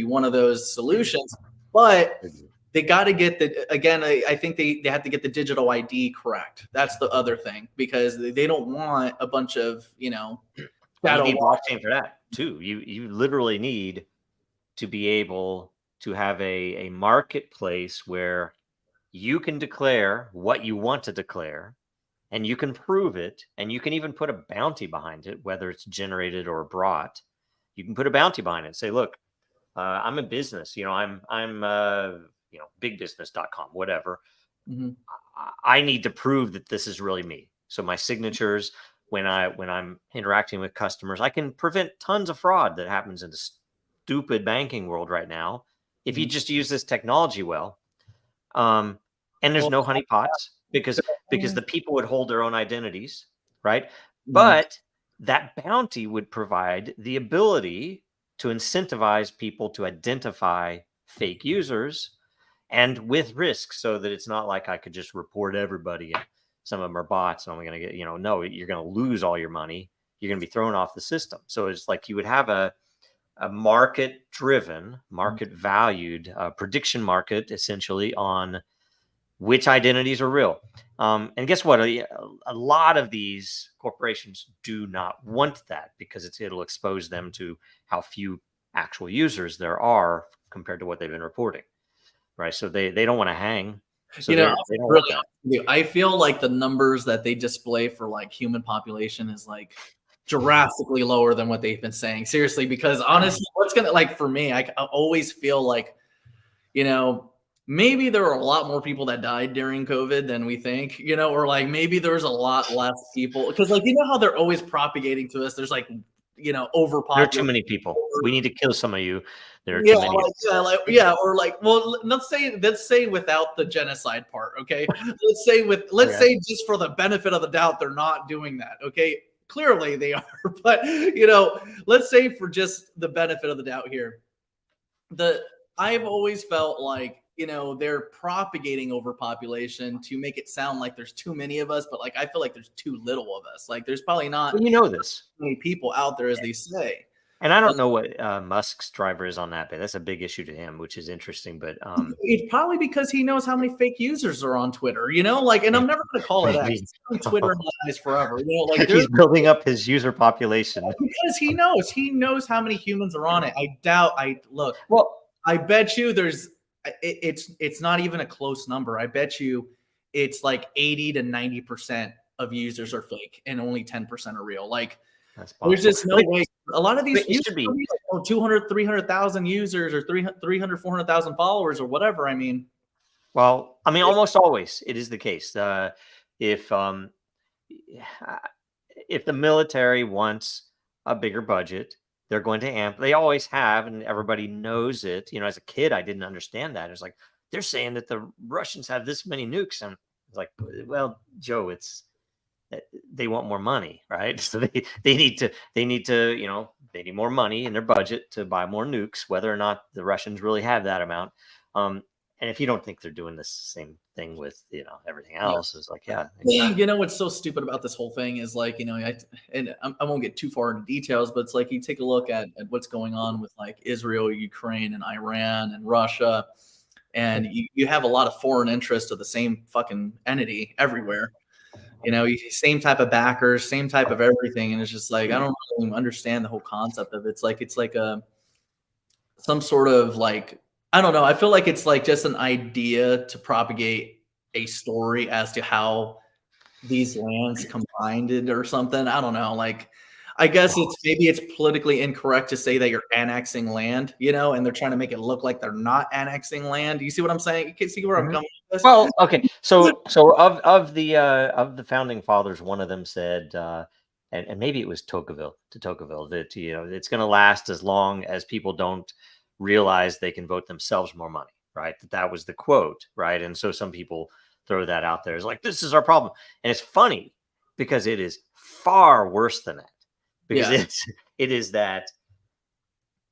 one of those solutions, but they got to get I think they have to get the digital ID correct. That's the other thing, because they don't want a bunch of, you need blockchain for that too. You literally need to be able to have a marketplace where you can declare what you want to declare, and you can prove it, and you can even put a bounty behind it, whether it's generated or brought. You can put a bounty behind it. Say, look, I'm a business. I'm bigbusiness.com, whatever. Mm-hmm. I need to prove that this is really me. So my signatures, when I'm interacting with customers, I can prevent tons of fraud that happens in the stupid banking world right now if you just use this technology well. And there's no honeypots, because the people would hold their own identities, right? But that bounty would provide the ability to incentivize people to identify fake users, and with risk, so that it's not like I could just report everybody and some of them are bots and I'm going to get, no, you're going to lose all your money. You're going to be thrown off the system. So it's like you would have a market-driven, market-valued prediction market, essentially, on which identities are real. And guess what? A lot of these corporations do not want that, because it'll expose them to how few actual users there are compared to what they've been reporting, right? So they don't want to hang. So I feel like the numbers that they display for like human population is like drastically lower than what they've been saying. Seriously, because honestly, what's gonna, like, for me, I always feel like, maybe there were a lot more people that died during COVID than we think, or like maybe there's a lot less people, because like, how they're always propagating to us, there's like, overpopulation. There are too many people. We need to kill some of you. There are too many. Or like, well, let's say without the genocide part, okay? Let's say say just for the benefit of the doubt, they're not doing that, okay? clearly they are. But let's say for just the benefit of the doubt here, I've always felt like they're propagating overpopulation to make it sound like there's too many of us, but like I feel like there's too little of us. Like there's probably not this many people out there as they say. And I don't know what Musk's driver is on that, but that's a big issue to him, which is interesting. But it's probably because he knows how many fake users are on Twitter, and I'm never going to call it X. Twitter lies forever. Like he's building up his user population because he knows how many humans are on it. Well, I bet you it's not even a close number. I bet you it's like 80 to 90% of users are fake and only 10% are real. Like there's just no way. A lot of these users be like 200, 300,000 users or 300, 400,000 followers or whatever. I mean, almost always it is the case. If the military wants a bigger budget, they're going to amp. They always have, and everybody knows it. As a kid, I didn't understand that. It's like they're saying that the Russians have this many nukes, and it's like, well, Joe, they want more money, right? So they need more money in their budget to buy more nukes, whether or not the Russians really have that amount. And if you don't think they're doing the same thing with everything else, it's like, yeah. What's so stupid about this whole thing is like, I won't get too far into details, but it's like you take a look at what's going on with like Israel, Ukraine, and Iran and Russia, and you have a lot of foreign interest of the same fucking entity everywhere. Same type of backers, same type of everything, and it's just like I don't really understand the whole concept of it. It's like some sort of like. I don't know. I feel like it's like just an idea to propagate a story as to how these lands combined it or something. I don't know. Like, I guess maybe it's politically incorrect to say that you're annexing land, and they're trying to make it look like they're not annexing land. Do you see what I'm saying? You can see where I'm coming with this? Well, okay. So of the founding fathers, one of them said, and maybe it was Tocqueville, that it's going to last as long as people don't realize they can vote themselves more money, right? That was the quote, right? And so some people throw that out there as like, this is our problem. And it's funny because it is far worse than that, because it is that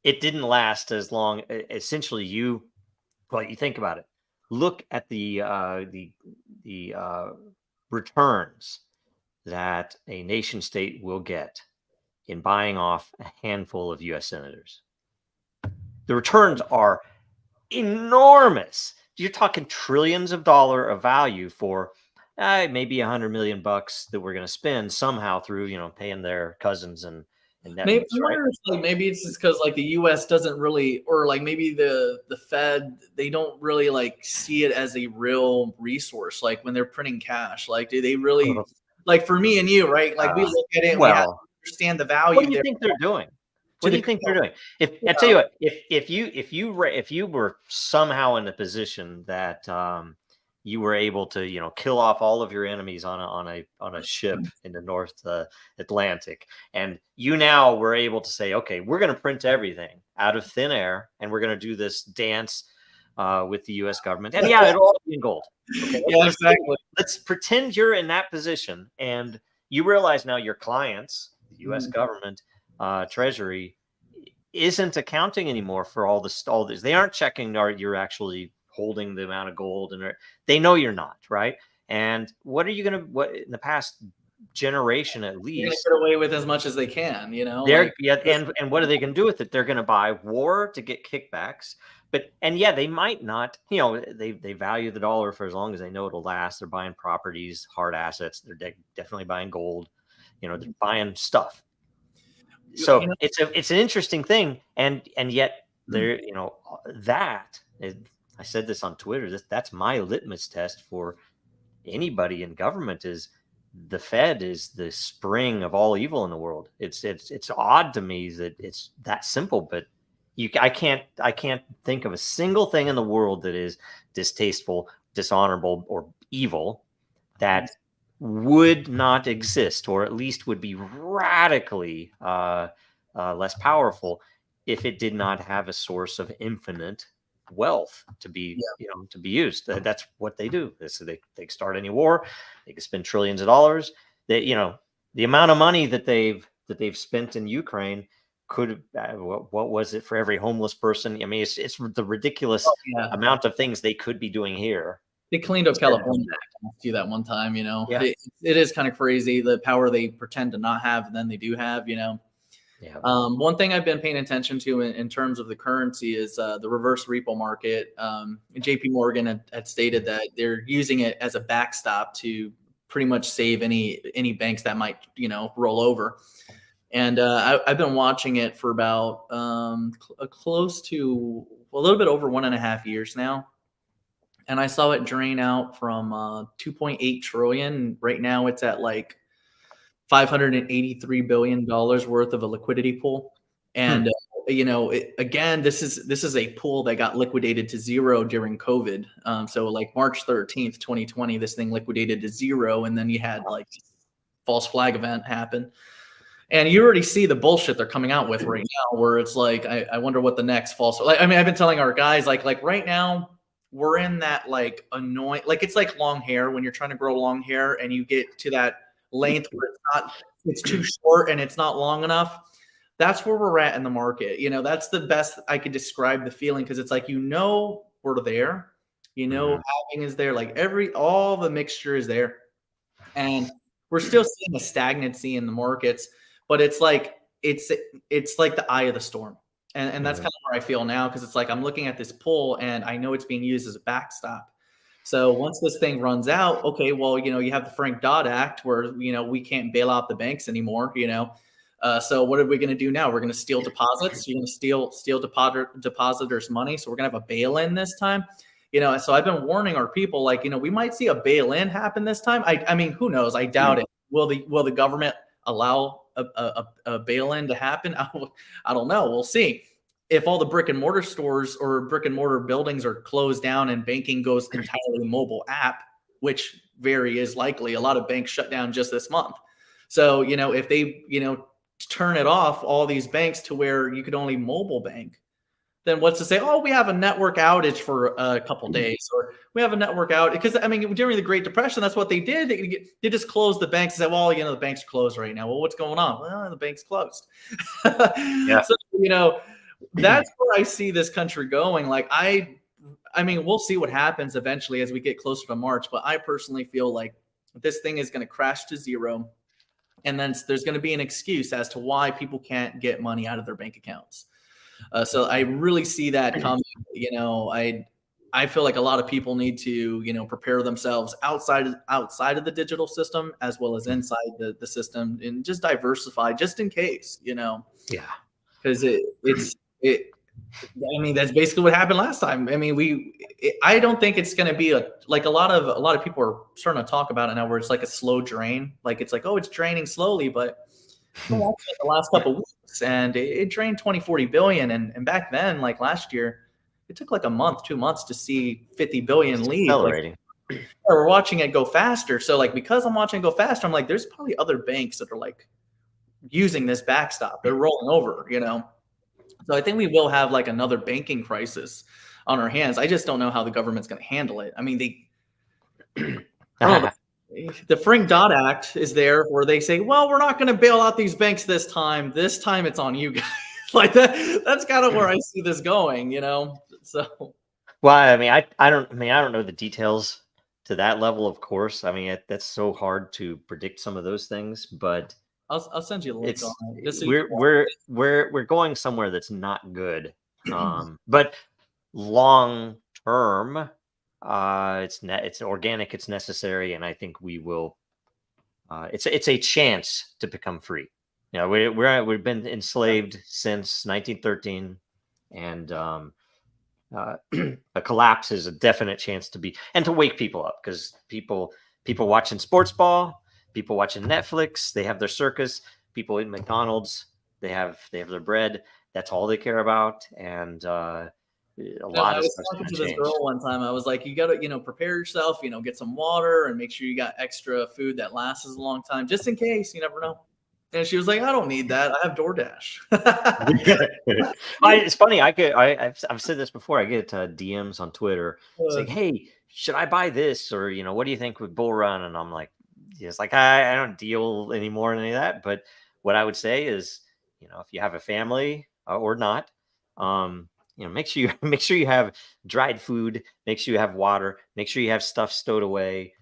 it didn't last as long. Essentially, you think about it. Look at the returns that a nation state will get in buying off a handful of U.S. senators. The returns are enormous. You're talking trillions of dollars of value for maybe $100 million that we're going to spend somehow through, paying their cousins and nephews. Maybe it's just because like the U.S. doesn't really, or like maybe the Fed, they don't really like see it as a real resource. Like when they're printing cash, like do they really like for me and you, right? Like we look at it and we have to understand the value. What do you think they're doing? What do you think they're doing? I tell you what, if you were somehow in the position that you were able to kill off all of your enemies on a ship in the North Atlantic, and you now were able to say, okay, we're going to print everything out of thin air, and we're going to do this dance with the U.S. government, and it'll all be in gold. Okay? Exactly. Let's pretend you're in that position, and you realize now your clients, the U.S. government. Treasury isn't accounting anymore for all this. They aren't checking you're actually holding the amount of gold, and they know you're not, right? And what are you going to? What in the past generation at least get away with as much as they can, and what are they going to do with it? They're going to buy war to get kickbacks, they might not. They value the dollar for as long as they know it'll last. They're buying properties, hard assets. They're definitely buying gold. They're buying stuff. So it's an interesting thing, and yet there, I said this on Twitter. That's my litmus test for anybody in government. Is the Fed is the spring of all evil in the world. It's odd to me that it's that simple, but I can't think of a single thing in the world that is distasteful, dishonorable, or evil that would not exist, or at least would be radically less powerful if it did not have a source of infinite wealth to be to be used. That's what they do. So they start any war, they can spend trillions of dollars. the amount of money that they've spent in Ukraine could what was it for every homeless person? I mean, it's the ridiculous Yeah. amount of things they could be doing here. They cleaned up California do that one time, you know. Yeah. It is kind of crazy the power they pretend to not have and then they do have, you know. Yeah. One thing I've been paying attention to in terms of the currency is the reverse repo market. JP Morgan had stated that they're using it as a backstop to pretty much save any banks that might, you know, roll over. And I've been watching it for about close to a little bit over 1.5 years now. And I saw it drain out from 2.8 trillion. Right now it's at like $583 billion worth of a liquidity pool. And, you know, again, this is a pool that got liquidated to zero during COVID. So like March 13th, 2020, this thing liquidated to zero. And then you had like false flag event happen. And you already see the bullshit they're coming out with right now, where it's like, I wonder what the next false, like, I mean, I've been telling our guys, like right now, we're in that like annoying, like it's like long hair when you're trying to grow long hair and you get to that length where it's too short and it's not long enough. That's where we're at in the market. You know, that's the best I could describe the feeling, because it's like, you know, we're there, you know, halving is there, like all the mixture is there. And we're still seeing a stagnancy in the markets, but it's like the eye of the storm. And that's kind of where I feel now, because it's like I'm looking at this pull and I know it's being used as a backstop. So once this thing runs out, okay, well, you know, you have the Frank Dodd Act where, you know, we can't bail out the banks anymore, you know. So what are we going to do now? We're going to steal deposits. You're going to steal depositors' money. So we're going to have a bail-in this time. You know, so I've been warning our people, like, you know, we might see a bail-in happen this time. I mean, who knows? I doubt it. Will the government allow a bail-in to happen? I don't know. We'll see. If all the brick and mortar stores or brick and mortar buildings are closed down and banking goes entirely mobile app, which very is likely, a lot of banks shut down just this month. So, you know, if they, you know, turn it off, all these banks to where you could only mobile bank, then what's to say, oh, we have a network outage for a couple days, or we have a network outage? Because, I mean, during the Great Depression, that's what they did. They just closed the banks and said, well, you know, the bank's closed right now. Well, what's going on? Well, the bank's closed. Yeah. So, you know, that's where I see this country going. Like, I mean, we'll see what happens eventually as we get closer to March, but I personally feel like this thing is going to crash to zero. And then there's going to be an excuse as to why people can't get money out of their bank accounts. So I really see that coming. You know, I feel like a lot of people need to, you know, prepare themselves outside of the digital system as well as inside the system, and just diversify just in case, you know. Yeah. Because I mean, that's basically what happened last time. I mean, I don't think it's going to be like a lot of people are starting to talk about it now, where it's like a slow drain. Like, it's like, oh, it's draining slowly, but the last couple of weeks, and it drained 20-40 billion. And back then, like last year, it took like a month, 2 months to see 50 billion leave. Accelerating. Like, we're watching it go faster. So like, because I'm watching it go faster, I'm like, there's probably other banks that are like using this backstop. They're rolling over, you know. So I think we will have like another banking crisis on our hands. I just don't know how the government's going to handle it. I mean, the Frank Dodd Act is there where they say, well, we're not going to bail out these banks this time. This time it's on you guys. Like that's kind of where I see this going, you know? So, well, I mean, I don't know the details to that level, of course. I mean, that's so hard to predict some of those things, but I'll send you a link on it. So we're going somewhere that's not good. But long term, it's organic, it's necessary, and I think we will. It's a chance to become free. You know, we've been enslaved since 1913, and a collapse is a definite chance to wake people up, because people watching sports ball. People watching Netflix, they have their circus. People eating McDonald's, they have their bread. That's all they care about. And a lot of stuff. I was talking to this girl one time. I was like, you got to, you know, prepare yourself, you know, get some water and make sure you got extra food that lasts a long time, just in case. You never know. And she was like, I don't need that. I have DoorDash. It's funny. I've said this before. I get DMs on Twitter. It's like, hey, should I buy this? Or, you know, what do you think with Bull Run? And I'm like, it's like I don't deal anymore in any of that. But what I would say is, if you have a family or not, make sure you make sure you have dried food, make sure you have water, make sure you have stuff stowed away.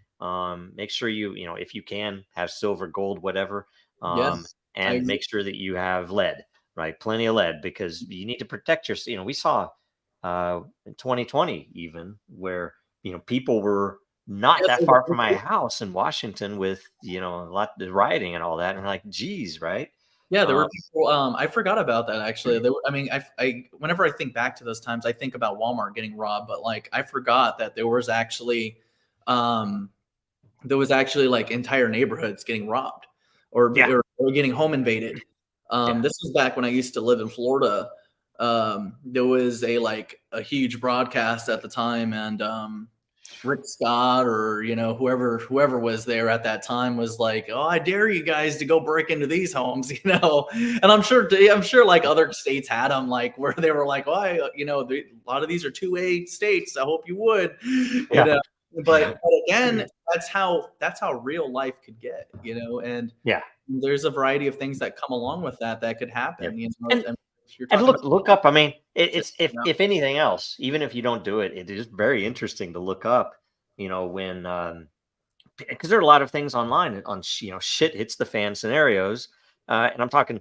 Make sure if you can have silver, gold, whatever, Yes, I and agree. make sure that you have lead, right? Plenty of lead, because you need to protect your. We saw in 2020 even where people were not Yes, that far from my house in Washington with a lot of rioting and all that, and like, geez, right? yeah, there Um, were people. I forgot about that actually. There were, I mean, whenever I think back to those times, I think about Walmart getting robbed, but like I forgot that um, there was actually like entire neighborhoods getting robbed yeah, or getting home invaded. yeah, This was back when I used to live in Florida. There was a huge broadcast at the time, and Rick Scott or whoever was there at that time was like, "Oh, I dare you guys to go break into these homes," And I'm sure like other states had them like where they were like, "Oh, a lot of these are 2A states. I hope you would," you yeah, know. But again, that's how real life could get, and yeah, there's a variety of things that come along with that could yep. happen. And And if you're and talking about look up. I mean, it's you know, if anything else, even if you don't do it, it is very interesting to look up. When because there are a lot of things online on shit hits the fan scenarios, and I'm talking.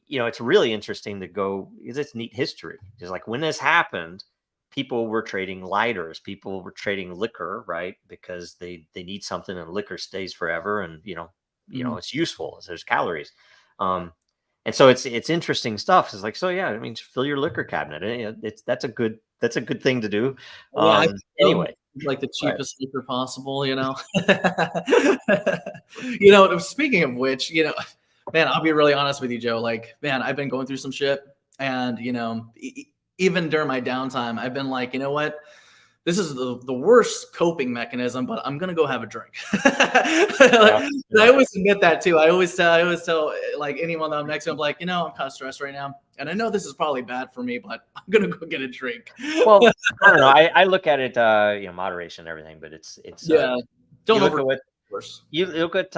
It's really interesting to go because it's neat history. It's like when this happened, people were trading lighters, people were trading liquor, right? Because they need something, and liquor stays forever, and mm, it's useful. There's calories. Um, and so it's interesting stuff. It's like, so yeah, I mean, just fill your liquor cabinet. That's a good thing to do. yeah, I think so. Anyway, Like the right. cheapest liquor possible. Speaking of which, man, I'll be really honest with you, Joe. Like, man, I've been going through some shit, and even during my downtime, I've been like, you know what? This is the worst coping mechanism, but I'm gonna go have a drink. Yeah, And I yeah. always admit that too. I always tell like anyone that I'm next to, I'm like, I'm kind of stressed right now, and I know this is probably bad for me, but I'm gonna go get a drink. Well, I don't know. I look at it, moderation and everything, but Yeah, you don't look over. at what Course. you look at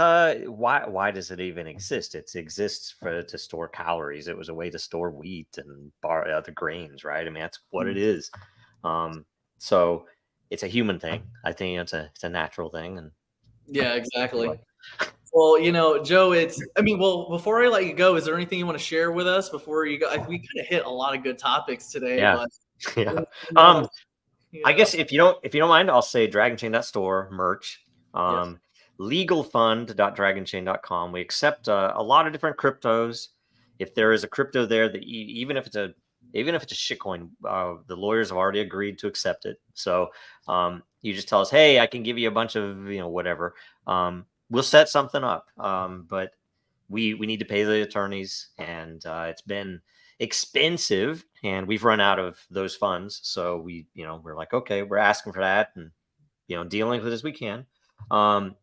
why does it even exist? It exists to store calories. It was a way to store wheat and other grains, right? I mean, that's what it is. Um, so it's a human thing. I think it's a natural thing, and Yeah, anyway, exactly. Well, Joe, well, before I let you go, is there anything you want to share with us before you go? We kind of hit a lot of good topics today, yeah, but yeah. anything Um, else? I guess if you don't mind, I'll say Dragonchain.store merch. Yes. Legalfund.dragonchain.com. We accept a lot of different cryptos. If there is a crypto there that even if it's a shitcoin, the lawyers have already agreed to accept it. So you just tell us, hey, I can give you a bunch of whatever. We'll set something up. But we need to pay the attorneys, and it's been expensive, and we've run out of those funds. So we're like, okay, we're asking for that, and dealing with it as we can. Um,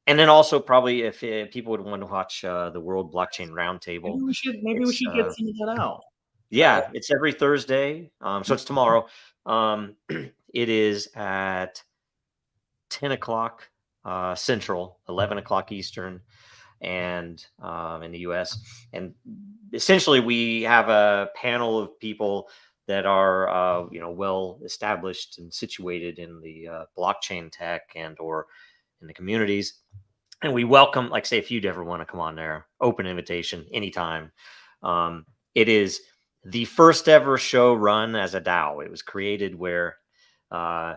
and then also probably if people would want to watch the World Blockchain Maybe Roundtable, we should maybe we it's should get some of that out. Uh, yeah, it's every Thursday. So it's tomorrow. It is at 10 o'clock Central, 11 o'clock Eastern, and in the U.S. And essentially, we have a panel of people that are well established and situated in the blockchain tech and or in the communities. And we welcome, like, say, if you'd ever want to come on there, open invitation anytime. It is the first ever show run as a DAO. It was created where uh,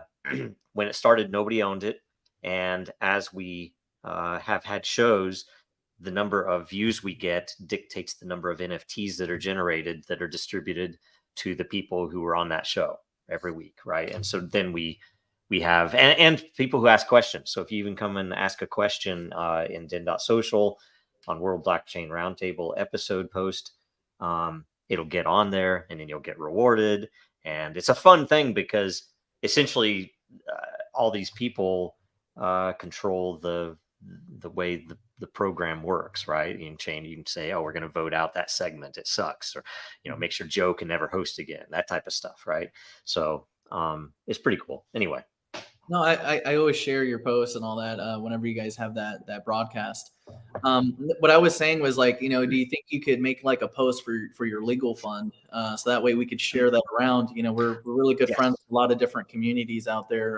when it started, nobody owned it. And as we have had shows, the number of views we get dictates the number of NFTs that are generated that are distributed to the people who are on that show every week, right? And so then we have and people who ask questions. So if you even come and ask a question in Den.social on World Blockchain Roundtable episode post, it'll get on there, and then you'll get rewarded. And it's a fun thing because essentially all these people control the way the program works, right? You can say, oh, we're going to vote out that segment, it sucks, or make sure Joe can never host again, that type of stuff, right? So it's pretty cool. Anyway, No, I always share your posts and all that whenever you guys have that broadcast. What I was saying was like, do you think you could make like a post for your legal fund, so that way we could share that around? We're really good friends Yes, with a lot of different communities out there.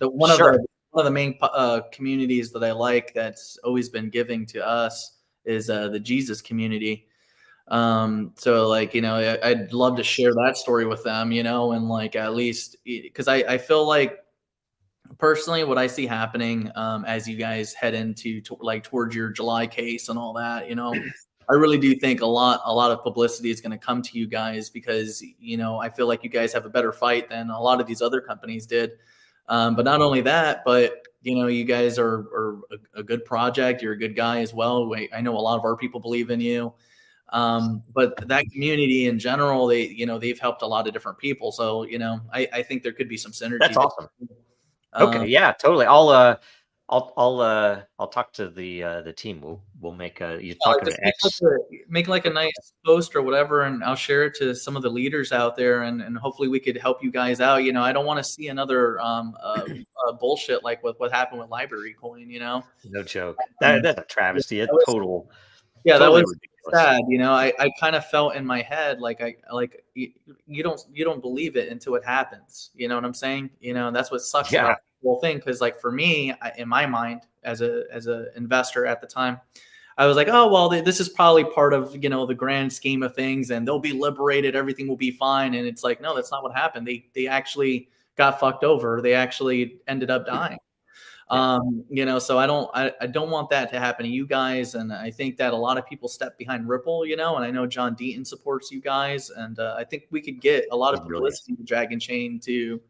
The sure. one of the main communities that I like that's always been giving to us is the Jesus community. So like, I'd love to share that story with them, and like at least because I feel like personally what I see happening as you guys head into like towards your July case and all that, I really do think a lot of publicity is going to come to you guys because I feel like you guys have a better fight than a lot of these other companies did. But not only that, but you guys are a good project. You're a good guy as well. I know a lot of our people believe in you. But that community in general, they've helped a lot of different people. So I think there could be some That's synergy awesome. there. Okay, Um, yeah, totally. I'll talk to the team. We'll make a you're talking just to X. make like a nice post or whatever, and I'll share it to some of the leaders out there, and hopefully we could help you guys out. I don't want to see another bullshit like what happened with Library Coin. No joke. Um, That's a yeah, travesty. that It's was yeah, that totally was ridiculous. sad. I kind of felt in my head like you don't believe it until it happens. You know what I'm saying? And that's what sucks Yeah, about the whole thing. Because like for me, in my mind, as a investor at the time, I was like, oh well, this is probably part of the grand scheme of things, and they'll be liberated. Everything will be fine. And it's like, no, that's not what happened. They actually got fucked over. They actually ended up dying. yeah. So I don't want that to happen to you guys. And I think that a lot of people step behind Ripple, and I know John Deaton supports you guys. And I think we could get a lot He's of brilliant. publicity with Dragon Chain to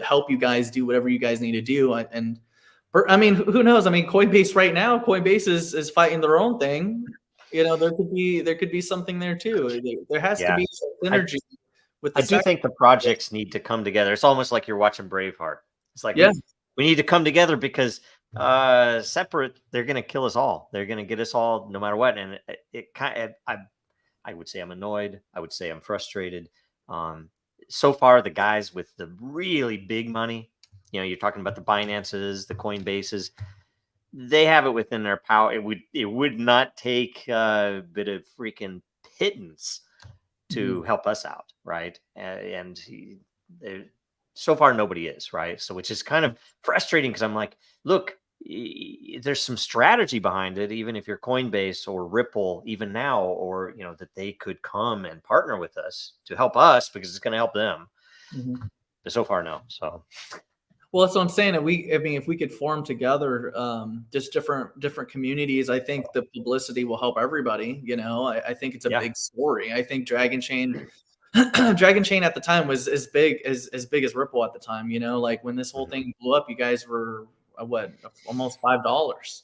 help you guys do whatever you guys need to do. And I mean, who knows? I mean, Coinbase right now, Coinbase is fighting their own thing. There could be something there too. There has to Yeah. be some I synergy with the I do sector. think the projects need to come together. It's almost like you're watching Braveheart. It's like Yeah. we need to come together because separate they're going to kill us all. They're going to get us all no matter what. And it kind of I would say I'm annoyed. I would say I'm frustrated. Um, so far, the guys with the really big money, you're talking about the Binances, the Coinbases, they have it within their power. It would not take a bit of freaking pittance Mhm. to help us out, right? So far nobody is, right? So which is kind of frustrating because I'm like, look, there's some strategy behind it, even if you're Coinbase or Ripple, even now, or that they could come and partner with us to help us because it's going to help them. Mhm. But so far, no. So Well, that's what I'm saying. I mean, if we could form together, just different communities, I think the publicity will help everybody. I think it's a yeah, big story. I think Dragon Chain, Dragon Chain at the time was as big as Ripple at the time. Like when this whole mhm. thing blew up, you guys were what, almost $5. It's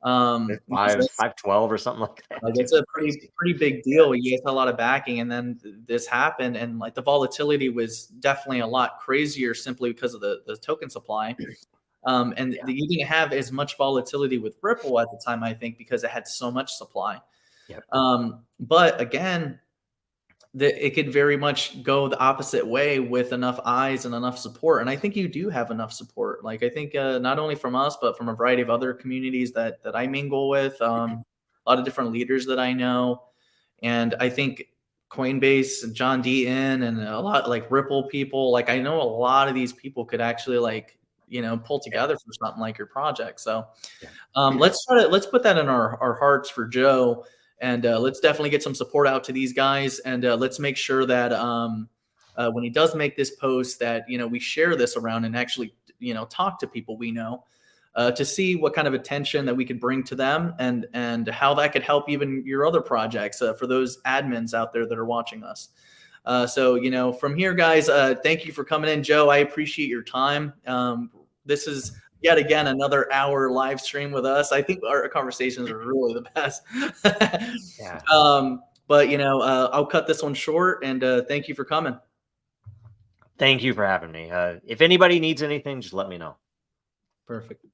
So five 512 or something like that. like It it's was a pretty crazy. pretty big Yeah, deal. You guys had a lot of backing, and then this happened, and like the volatility was definitely a lot crazier simply because of the token supply. yeah, You didn't have as much volatility with Ripple at the time, I think, because it had so much supply. yep, But again, it could very much go the opposite way with enough eyes and enough support. And I think you do have enough support. Like I think not only from us, but from a variety of other communities that I mingle with, a lot of different leaders that I know. And I think Coinbase and John Deaton and a lot like Ripple people, like I know a lot of these people could actually like, pull yeah, together for something like your project. So yeah. let's put that in our hearts for Joe, and let's definitely get some support out to these guys, and let's make sure that when he does make this post, that we share this around and actually talk to people we know. To see what kind of attention that we could bring to them, and how that could help even your other projects for those admins out there that are watching us. So from here, guys, thank you for coming in, Joe. I appreciate your time. This is yet again another hour live stream with us. I think our conversations are really the best. Yeah. But I'll cut this one short, and thank you for coming. Thank you for having me. If anybody needs anything, just let me know. Perfect.